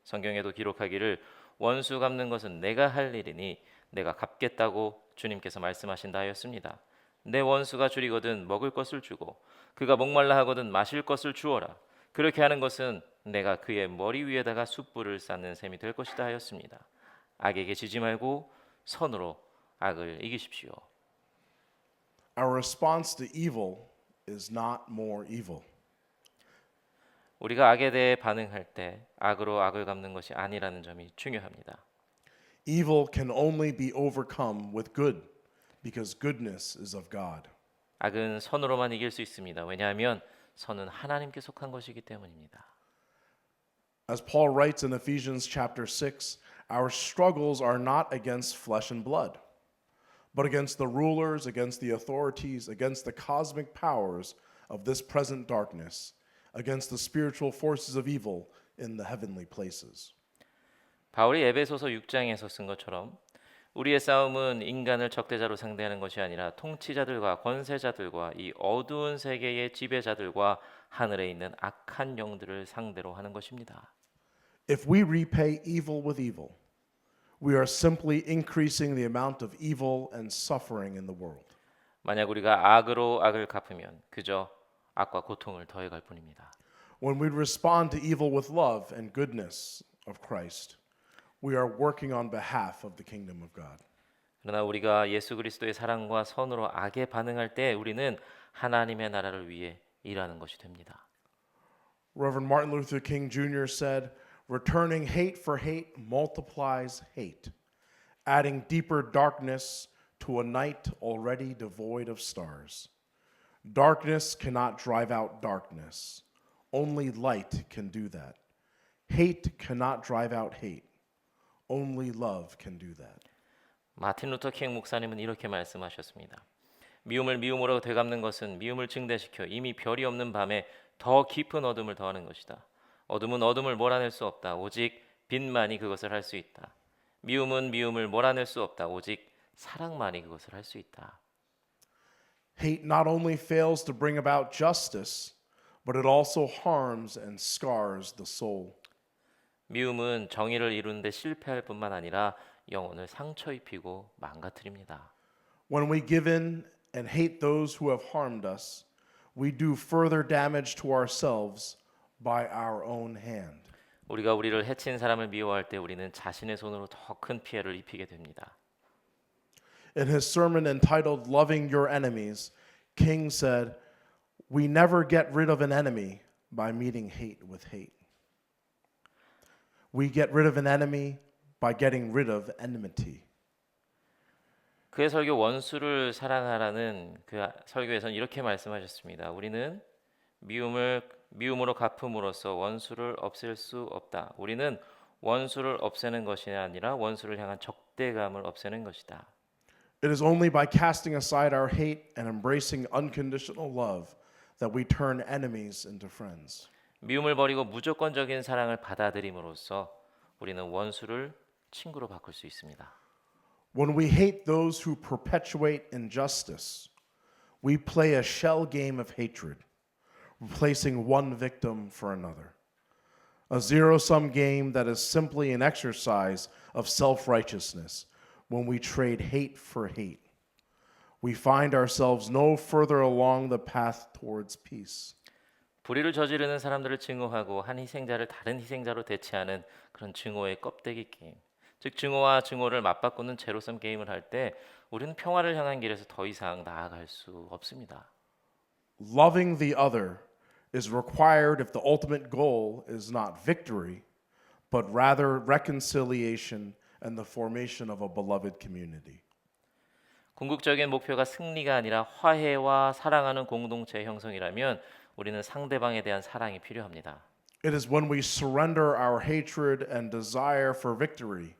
성경에도 기록하기를 원수 갚는 것은 내가 할 일이니 내가 갚겠다고 주님께서 말씀하신다 하였습니다. 내 원수가 줄이거든 먹을 것을 주고 그가 목말라 하거든 마실 것을 주어라. 그렇게 하는 것은 내가 그의 머리 위에다가 숯불을 쌓는 셈이 될 것이다 하였습니다. 악에게 지지 말고 선으로 악을 이기십시오. Our response to evil is not more evil. 우리가 악에 대해 반응할 때 악으로 악을 갚는 것이 아니라는 점이 중요합니다. Evil can only be overcome with good, because goodness is of God. 악은 선으로만 이길 수 있습니다. 왜냐하면 선은 하나님께 속한 것이기 때문입니다. As Paul writes in Ephesians chapter 6, our struggles are not against flesh and blood, but against the rulers, against the authorities, against the cosmic powers of this present darkness, against the spiritual forces of evil in the heavenly places. 바울이 에베소서 6장에서 쓴 것처럼 우리의 싸움은 인간을 적대자로 상대하는 것이 아니라 통치자들과 권세자들과 이 어두운 세계의 지배자들과 하늘에 있는 악한 영들을 상대로 하는 것입니다. If we repay evil with evil, we are simply increasing the amount of evil and suffering in the world. 만약 우리가 악으로 악을 갚으면 그저 악과 고통을 더해갈 뿐입니다. When we respond to evil with love and goodness of Christ, we are working on behalf of the kingdom of God. 그러나 우리가 예수 그리스도의 사랑과 선으로 악에 반응할 때 우리는 하나님의 나라를 위해 일하는 것이 됩니다. Reverend Martin Luther King Jr. said, returning hate for hate multiplies hate, adding deeper darkness to a night already devoid of stars. Darkness cannot drive out darkness. Only light can do that. Hate cannot drive out hate. Only love can do that. 마틴 루터 킹 목사님은 이렇게 말씀하셨습니다. 미움을 미움으로 되갚는 것은 미움을 증대시켜 이미 별이 없는 밤에 더 깊은 어둠을 더하는 것이다. 어둠은 어둠을 몰아낼 수 없다. 오직 빛만이 그것을 할 수 있다. 미움은 미움을 몰아낼 수 없다. 오직 사랑만이 그것을 할 수 있다. Hate not only fails to bring about justice, but it also harms and scars the soul. 미움은 정의를 이루는데 실패할 뿐만 아니라 영혼을 상처 입히고 망가뜨립니다. When we give in and hate those who have harmed us, we do further damage to ourselves by our own hand. 우리가 우리를 해친 사람을 미워할 때 우리는 자신의 손으로 더 큰 피해를 입히게 됩니다. In his sermon entitled Loving Your Enemies, King said, "We never get rid of an enemy by meeting hate with hate. We get rid of an enemy by getting rid of enmity." 그의 설교 원수를 사랑하라는 그 설교에서는 이렇게 말씀하셨습니다. 우리는 미움으로 갚음으로써 원수를 없앨 수 없다. 우리는 원수를 없애는 것이 아니라 원수를 향한 적대감을 없애는 것이다. It is only by casting aside our hate and embracing unconditional love that we turn enemies into friends. 미움을 버리고 무조건적인 사랑을 받아들임으로써 우리는 원수를 친구로 바꿀 수 있습니다. When we hate those who perpetuate injustice, we play a shell game of hatred, replacing one victim for another. A zero-sum game that is simply an exercise of self-righteousness when we trade hate for hate. We find ourselves no further along the path towards peace. 불의를 저지르는 사람들을 증오하고 한 희생자를 다른 희생자로 대체하는 그런 증오의 껍데기 게임. 즉 증오와 증오를 맞바꾸는 제로섬 게임을 할 때 우리는 평화를 향한 길에서 더 이상 나아갈 수 없습니다. Loving the other is required if the ultimate goal is not victory, but rather reconciliation and the formation of a beloved community. 궁극적인 목표가 승리가 아니라 화해와 사랑하는 공동체 형성이라면 우리는 상대방에 대한 사랑이 필요합니다. It is when we surrender our hatred and desire for victory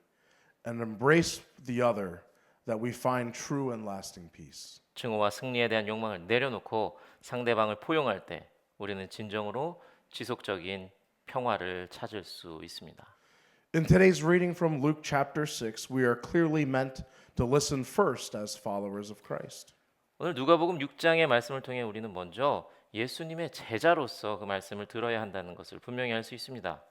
and embrace the other that we find true and lasting peace. 증오와 승리에 대한 욕망을 내려놓고 상대방을 포용할 때 우리는 진정으로 지속적인 평화를 찾을 수 있습니다. In today's reading from Luke chapter 6, we are clearly meant to listen first as followers of Christ. 오늘 누가복음 6장의 말씀을 통해 우리는 먼저 예수님의 제자로서 그 말씀을 들어야 한다는 것을 분명히 알 수 있습니다.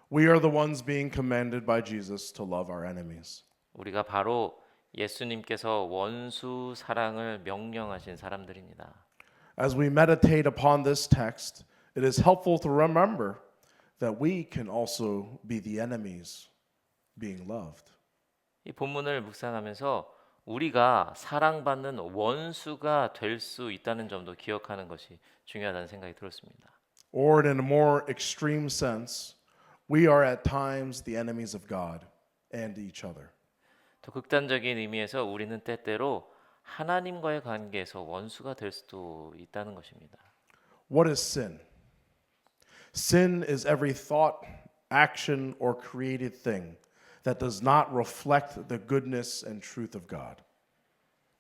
We are the ones being commanded by Jesus to love our enemies. 우리가 바로 예수님께서 원수 사랑을 명령하신 사람들입니다. As we meditate upon this text, it is helpful to remember that we can also be the enemies being loved. 이 본문을 묵상하면서 우리가 사랑받는 원수가 될 수 있다는 점도 기억하는 것이 중요하다는 생각이 들었습니다. Or in a more extreme sense, we are at times the enemies of God and each other. 더 극단적인 의미에서 우리는 때때로 하나님과의 관계에서 원수가 될 수도 있다는 것입니다. What is sin? Sin is every thought, action, or created thing that does not reflect the goodness and truth of God.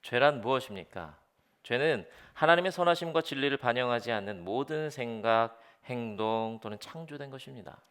죄란 무엇입니까? 죄는 하나님의 선하심과 진리를 반영하지 않는 모든 생각, 행동 또는 창조된 것입니다.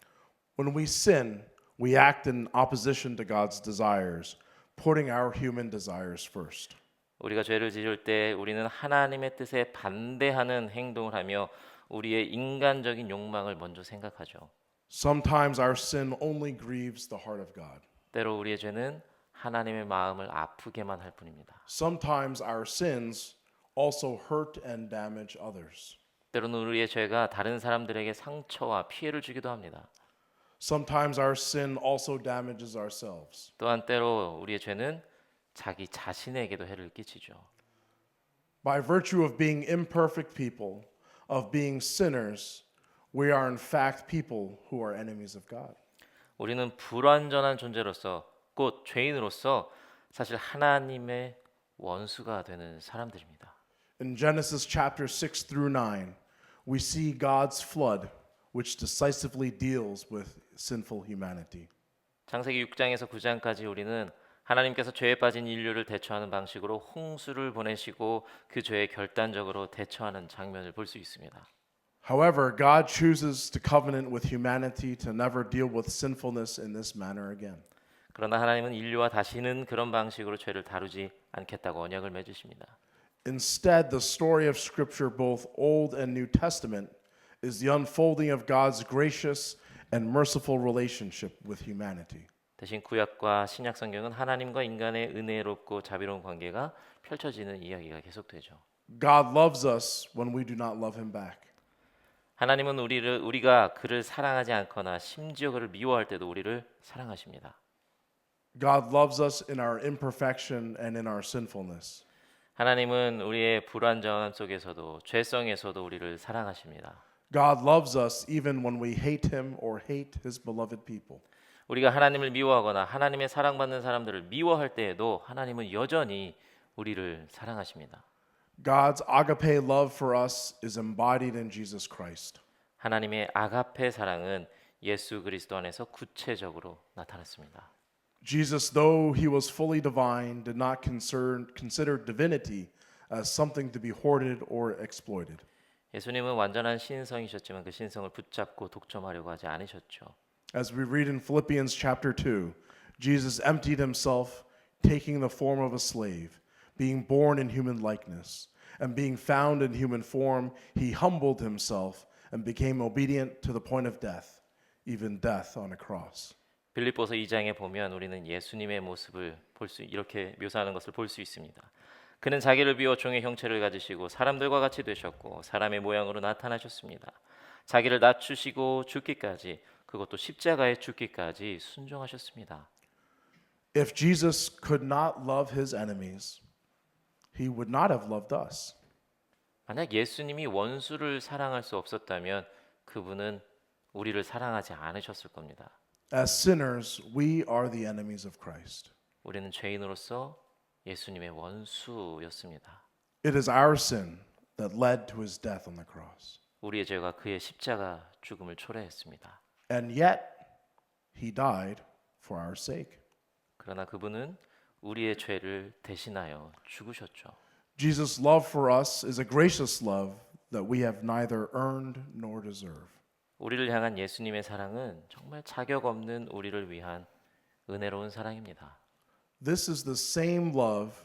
When we sin, we act in opposition to God's desires, putting our human desires first. 우리가 죄를 지을 때 우리는 하나님의 뜻에 반대하는 행동을 하며 우리의 인간적인 욕망을 먼저 생각하죠. Sometimes our sin only grieves the heart of God. 때로 우리의 죄는 하나님의 마음을 아프게만 할 뿐입니다. Sometimes our sins also hurt and damage others. 때로는 우리의 죄가 다른 사람들에게 상처와 피해를 주기도 합니다. Sometimes our sin also damages ourselves. 또한 때로 우리의 죄는 자기 자신에게도 해를 끼치죠. By virtue of being imperfect people, of being sinners, we are in fact people who are enemies of God. 우리는 불완전한 존재로서 곧 죄인으로서 사실 하나님의 원수가 되는 사람들입니다. In Genesis chapter 6 through 9, we see God's flood, which decisively deals with sinful humanity. 창세기 6장에서 9장까지 우리는 하나님께서 죄에 빠진 인류를 대처하는 방식으로 홍수를 보내시고 그 죄에 결단적으로 대처하는 장면을 볼 수 있습니다. However, God chooses to covenant with humanity to never deal with sinfulness in this manner again. 그러나 하나님은 인류와 다시는 그런 방식으로 죄를 다루지 않겠다고 언약을 맺으십니다. Instead, the story of Scripture, both Old and New Testament, is the unfolding of God's gracious and merciful relationship with humanity. 대신 구약과 신약 성경은 하나님과 인간의 은혜롭고 자비로운 관계가 펼쳐지는 이야기가 계속되죠. God loves us when we do not love him back. 하나님은 우리가 그를 사랑하지 않거나 심지어 그를 미워할 때도 우리를 사랑하십니다. God loves us in our imperfection and in our sinfulness. 하나님은 우리의 불완전함 속에서도 죄성에서도 우리를 사랑하십니다. God loves us even when we hate him or hate his beloved people. 우리가 하나님을 미워하거나 하나님의 사랑받는 사람들을 미워할 때에도 하나님은 여전히 우리를 사랑하십니다. God's agape love for us is embodied in Jesus Christ. 하나님의 아가페 사랑은 예수 그리스도 안에서 구체적으로 나타났습니다. Jesus, though he was fully divine, did not consider divinity as something to be hoarded or exploited. 예수님은 완전한 신성이셨지만 그 신성을 붙잡고 독점하려고 하지 않으셨죠. As we read in Philippians chapter 2, Jesus emptied himself, taking the form of a slave, being born in human likeness, and being found in human form, he humbled himself and became obedient to the point of death, even death on a cross. 빌립보서 2장에 보면 우리는 예수님의 모습을 이렇게 묘사하는 것을 볼 수 있습니다. 그는 자기를 비워 종의 형체를 가지시고 사람들과 같이 되셨고 사람의 모양으로 나타나셨습니다. 자기를 낮추시고 죽기까지, 그것도 십자가에 죽기까지 순종하셨습니다. If Jesus could not love his enemies, he would not have loved us. 만약 예수님이 원수를 사랑할 수 없었다면 그분은 우리를 사랑하지 않으셨을 겁니다. As sinners, we are the enemies of Christ. 우리는 죄인으로서 예수님의 원수였습니다. It is our sin that led to his death on the cross. 우리의 죄가 그의 십자가 죽음을 초래했습니다. And yet, he died for our sake. 그러나 그분은 우리의 죄를 대신하여 죽으셨죠. Jesus' love for us is a gracious love that we have neither earned nor deserve. 우리를 향한 예수님의 사랑은 정말 자격 없는 우리를 위한 은혜로운 사랑입니다. This is the same love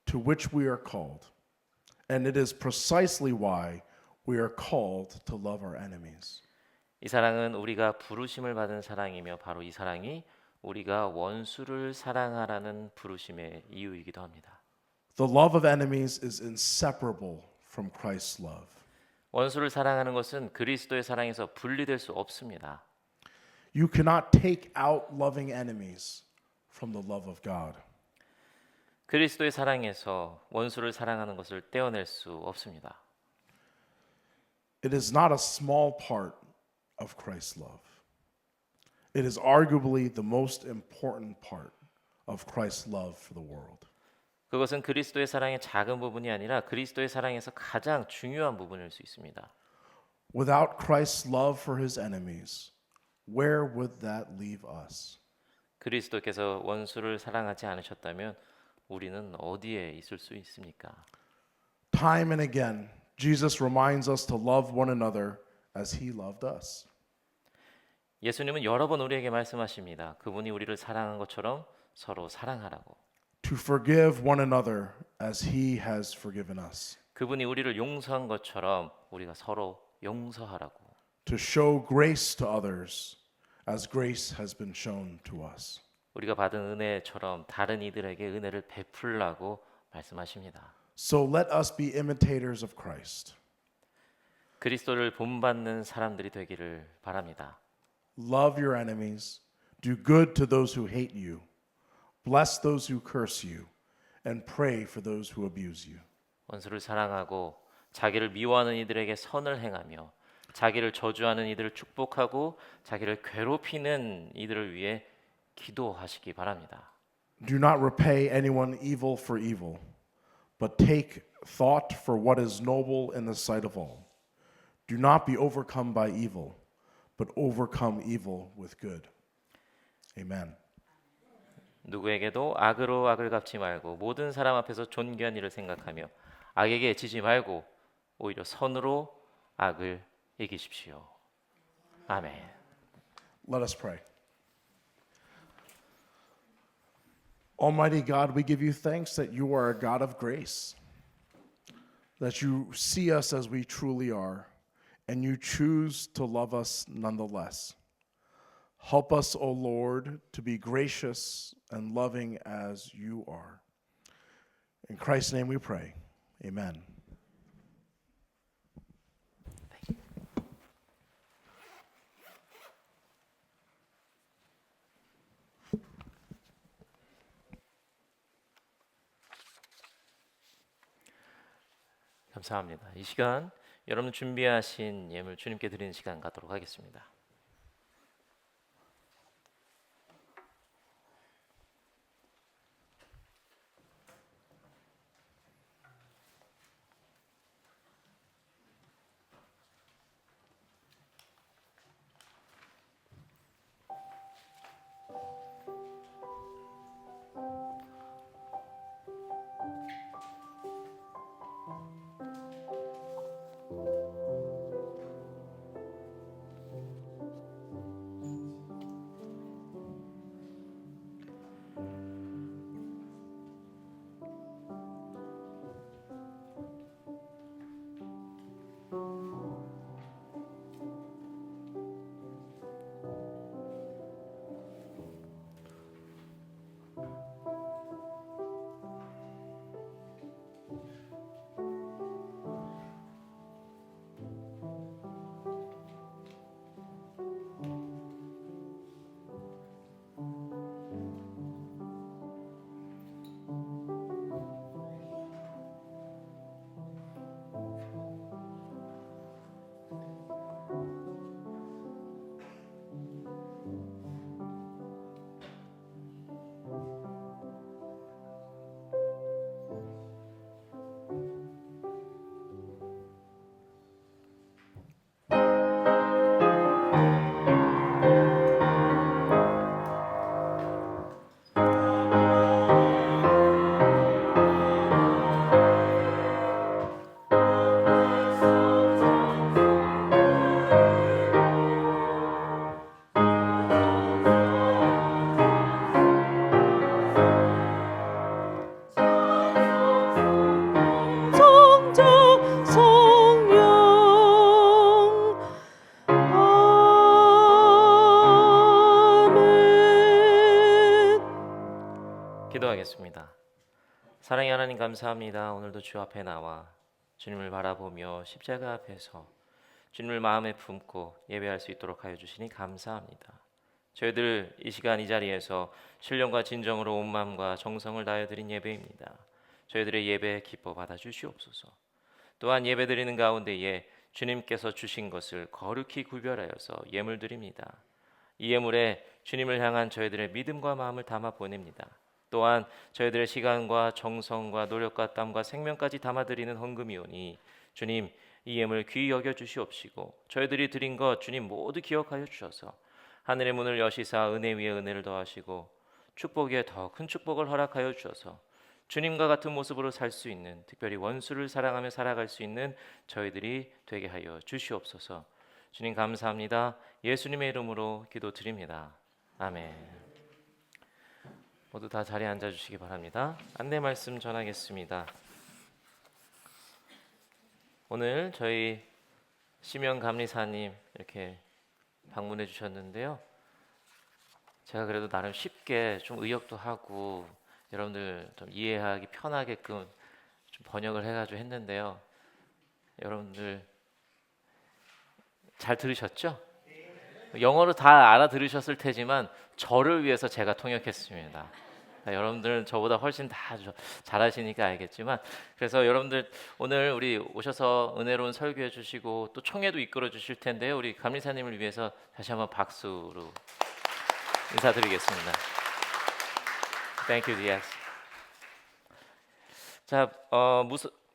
to which we are called, and it is precisely why we are called to love our enemies. 이 사랑은 우리가 부르심을 받은 사랑이며 바로 이 사랑이 우리가 원수를 사랑하라는 부르심의 이유이기도 합니다. The love of enemies is inseparable from Christ's love. 원수를 사랑하는 것은 그리스도의 사랑에서 분리될 수 없습니다. You cannot take out loving enemies from the love of God. 그리스도의 사랑에서 원수를 사랑하는 것을 떼어낼 수 없습니다. It is not a small part of Christ's love. It is arguably the most important part of Christ's love for the world. 그것은 그리스도의 사랑의 작은 부분이 아니라 그리스도의 사랑에서 가장 중요한 부분일 수 있습니다. Without Christ's love for his enemies, where would that leave us? 그리스도께서 원수를 사랑하지 않으셨다면 우리는 어디에 있을 수 있습니까? Time and again, Jesus reminds us to love one another as he loved us. 예수님은 여러 번 우리에게 말씀하십니다. 그분이 우리를 사랑한 것처럼 서로 사랑하라고. To forgive one another as he has forgiven us. 그분이 우리를 용서한 것처럼 우리가 서로 용서하라고. To show grace to others as grace has been shown to us. 우리가 받은 은혜처럼 다른 이들에게 은혜를 베풀라고 말씀하십니다. So let us be imitators of Christ. 그리스도를 본받는 사람들이 되기를 바랍니다. Love your enemies, do good to those who hate you, bless those who curse you, and pray for those who abuse you. 원수를 사랑하고 자기를 미워하는 이들에게 선을 행하며 자기를 저주하는 이들을 축복하고 자기를 괴롭히는 이들을 위해 기도하시기 바랍니다. Do not repay anyone evil for evil, but take thought for what is noble in the sight of all. Do not be overcome by evil, but overcome evil with good. Amen. 누구에게도 악으로 악을 갚지 말고 모든 사람 앞에서 존귀한 일을 생각하며 악에게 지지 말고 오히려 선으로 악을 이기십시오. 아멘. Let us pray. Almighty God, we give you thanks that you are a God of grace, that you see us as we truly are, and you choose to love us nonetheless. Help us, O Lord, to be gracious and loving as you are. In Christ's name we pray. Amen. 감사합니다. 이 시간 여러분 준비하신 예물 주님께 드리는 시간 갖도록 하겠습니다. 사랑의 하나님 감사합니다. 오늘도 주 앞에 나와 주님을 바라보며 십자가 앞에서 주님을 마음에 품고 예배할 수 있도록 하여 주시니 감사합니다. 저희들 이 시간 이 자리에서 신령과 진정으로 온 마음과 정성을 다하여 드린 예배입니다. 저희들의 예배 기뻐 받아 주시옵소서. 또한 예배 드리는 가운데에 주님께서 주신 것을 거룩히 구별하여서 예물 드립니다. 이 예물에 주님을 향한 저희들의 믿음과 마음을 담아 보냅니다. 또한 저희들의 시간과 정성과 노력과 땀과 생명까지 담아드리는 헌금이오니 주님 이 예물 귀히 여겨 주시옵시고 저희들이 드린 것 주님 모두 기억하여 주셔서 하늘의 문을 여시사 은혜 위에 은혜를 더하시고 축복에 더 큰 축복을 허락하여 주셔서 주님과 같은 모습으로 살 수 있는, 특별히 원수를 사랑하며 살아갈 수 있는 저희들이 되게 하여 주시옵소서. 주님 감사합니다. 예수님의 이름으로 기도드립니다. 아멘. 모두 다 자리에 앉아주시기 바랍니다. 안내 말씀 전하겠습니다. 오늘 저희 심영 감리사님 이렇게 방문해 주셨는데요. 제가 그래도 나름 쉽게 좀 의역도 하고 여러분들 좀 이해하기 편하게끔 좀 번역을 해가지고 했는데요. 여러분들 잘 들으셨죠? 영어로 다 알아들으셨을 테지만 저를 위해서 제가 통역했습니다. 여러분들은 저보다 훨씬 다 잘하시니까 알겠지만, 그래서 여러분들 오늘 우리 오셔서 은혜로운 설교해 주시고 또 총회도 이끌어 주실 텐데요. 우리 감리사님을 위해서 다시 한번 박수로 인사드리겠습니다. Thank you, yes. 자,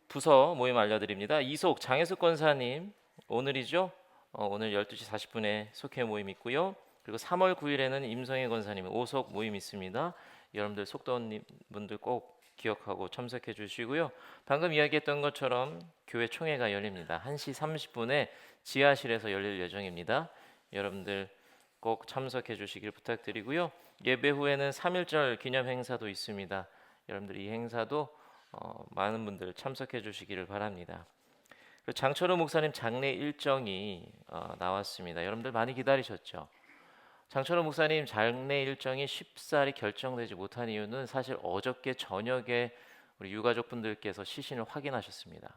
부서 모임 알려드립니다. 이속 장혜숙 권사님 오늘이죠? 오늘 12시 40분에 속회 모임 있고요. 그리고 3월 9일에는 임성혜 권사님 오속 모임 있습니다. 여러분들 속도원 분들 꼭 기억하고 참석해 주시고요. 방금 이야기했던 것처럼 교회 총회가 열립니다. 1시 30분에 지하실에서 열릴 예정입니다. 여러분들 꼭 참석해 주시길 부탁드리고요. 예배 후에는 3.1절 기념 행사도 있습니다. 여러분들 이 행사도 많은 분들 참석해 주시기를 바랍니다. 그리고 장철호 목사님 장례 일정이 나왔습니다. 여러분들 많이 기다리셨죠? 장철호 목사님 장례 일정이 쉽사리 결정되지 못한 이유는 사실 어저께 저녁에 우리 유가족분들께서 시신을 확인하셨습니다.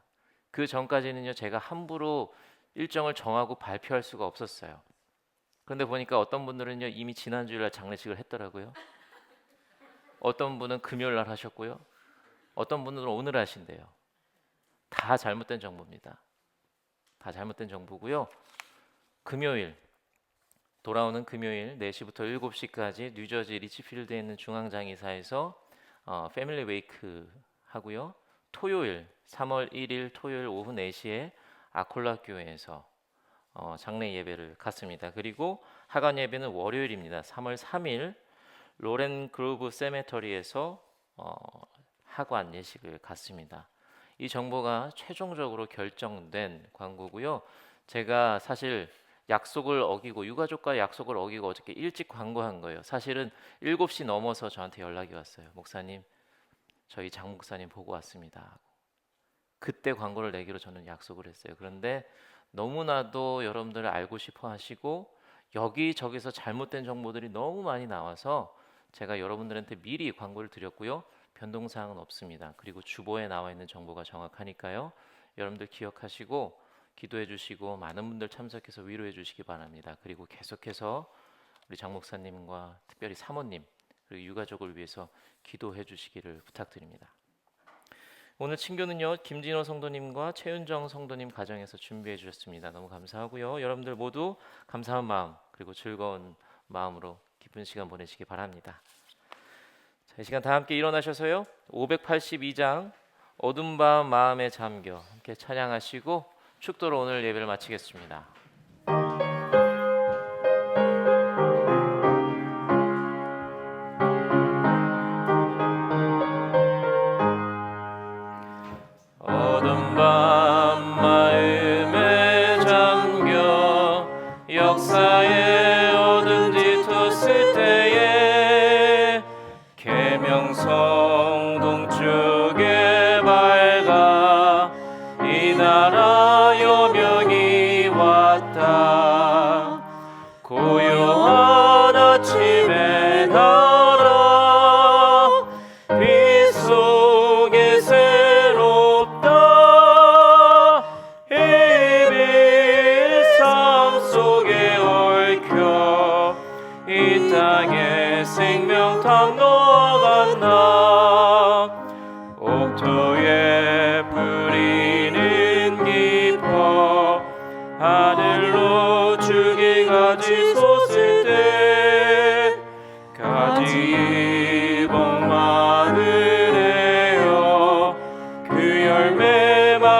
그 전까지는요 제가 함부로 일정을 정하고 발표할 수가 없었어요. 그런데 보니까 어떤 분들은요 이미 지난주일날 장례식을 했더라고요. 어떤 분은 금요일날 하셨고요. 어떤 분들은 오늘 하신대요. 다 잘못된 정보입니다. 다 잘못된 정보고요. 금요일 돌아오는 금요일 4시부터 7시까지 뉴저지 리치필드에 있는 중앙장의사에서 패밀리 웨이크 하고요. 토요일 3월 1일 토요일 오후 4시에 아콜라 교회에서 장례 예배를 갖습니다. 그리고 하간 예배는 월요일입니다. 3월 3일 로렌 그로브 세메터리에서 하관 예식을 갖습니다. 이 정보가 최종적으로 결정된 광고고요. 제가 사실 약속을 어기고 유가족과 약속을 어기고 어저께 일찍 광고한 거예요. 사실은 7시 넘어서 저한테 연락이 왔어요. 목사님, 저희 장 목사님 보고 왔습니다. 그때 광고를 내기로 저는 약속을 했어요. 그런데 너무나도 여러분들을 알고 싶어 하시고 여기저기서 잘못된 정보들이 너무 많이 나와서 제가 여러분들한테 미리 광고를 드렸고요. 변동사항은 없습니다. 그리고 주보에 나와 있는 정보가 정확하니까요. 여러분들 기억하시고 기도해 주시고 많은 분들 참석해서 위로해 주시기 바랍니다. 그리고 계속해서 우리 장 목사님과 특별히 사모님 그리고 유가족을 위해서 기도해 주시기를 부탁드립니다. 오늘 친교는요 김진호 성도님과 최윤정 성도님 가정에서 준비해 주셨습니다. 너무 감사하고요. 여러분들 모두 감사한 마음 그리고 즐거운 마음으로 기쁜 시간 보내시기 바랍니다. 자, 이 시간 다 함께 일어나셔서요 582장 어둠 밤 마음에 잠겨 함께 찬양하시고 축도로 오늘 예배를 마치겠습니다. 어둠 밤 마음에 잠겨 역사에 어둠 뒤tos을 때에 계명성 동쪽에 밝아 이 나라 여명이 왔다. 고요한 아침에 나라 빛 속에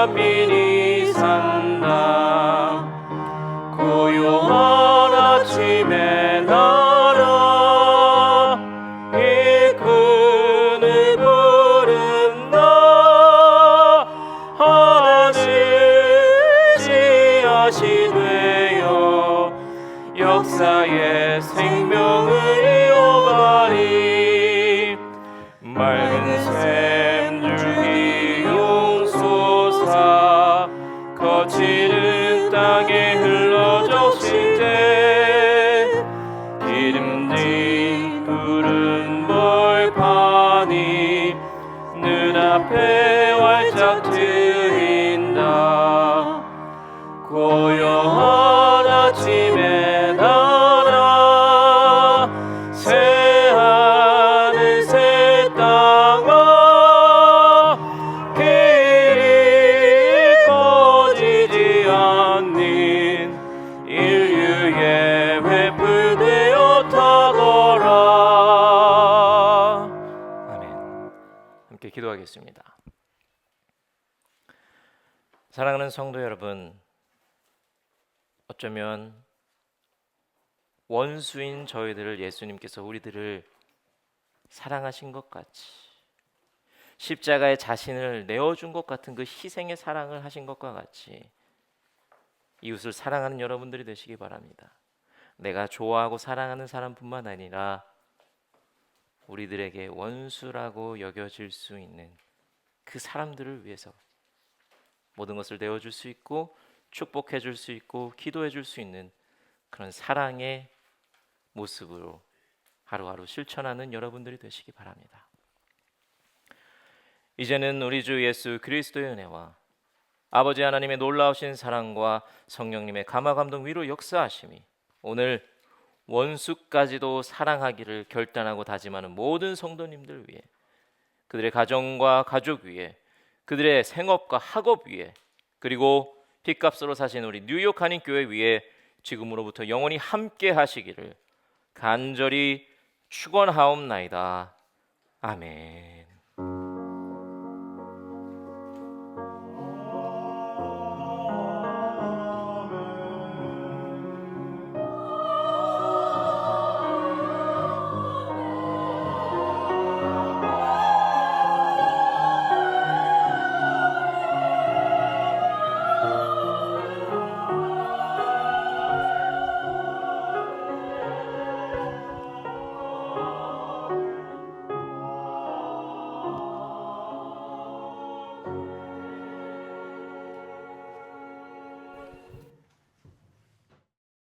만민이 산다. 고요한 아침에 날아 일꾼을 부른다. 하늘 씨앗이 되어 역사의 생명을 이어가리. 맑은 샘줄기 용솟아 거칠은 땅에 흘러젖을 때 기름진 푸른 벌판이 눈앞에 활짝 트인다. 고요한 아침에 날아 새하늘 새 땅아 길이 꺼지지 않는 인류의 횃불 되어 타거라. 아멘. 함께 기도하겠습니다. 사랑하는 성도 여러분, 어쩌면 원수인 저희들을 예수님께서 우리들을 사랑하신 것 같이, 십자가에 자신을 내어준 것 같은 그 희생의 사랑을 하신 것과 같이 이웃을 사랑하는 여러분들이 되시기 바랍니다. 내가 좋아하고 사랑하는 사람뿐만 아니라 우리들에게 원수라고 여겨질 수 있는 그 사람들을 위해서 모든 것을 내어줄 수 있고 축복해 줄 수 있고 기도해 줄 수 있는 그런 사랑의 모습으로 하루하루 실천하는 여러분들이 되시기 바랍니다. 이제는 우리 주 예수 그리스도의 은혜와 아버지 하나님의 놀라우신 사랑과 성령님의 감화감동 위로 역사하심이 오늘 원수까지도 사랑하기를 결단하고 다짐하는 모든 성도님들 위해, 그들의 가정과 가족 위에, 그들의 생업과 학업 위에, 그리고 핏값으로 사신 우리 뉴욕 한인교회 위에 지금으로부터 영원히 함께 하시기를 간절히 축원하옵나이다. 아멘.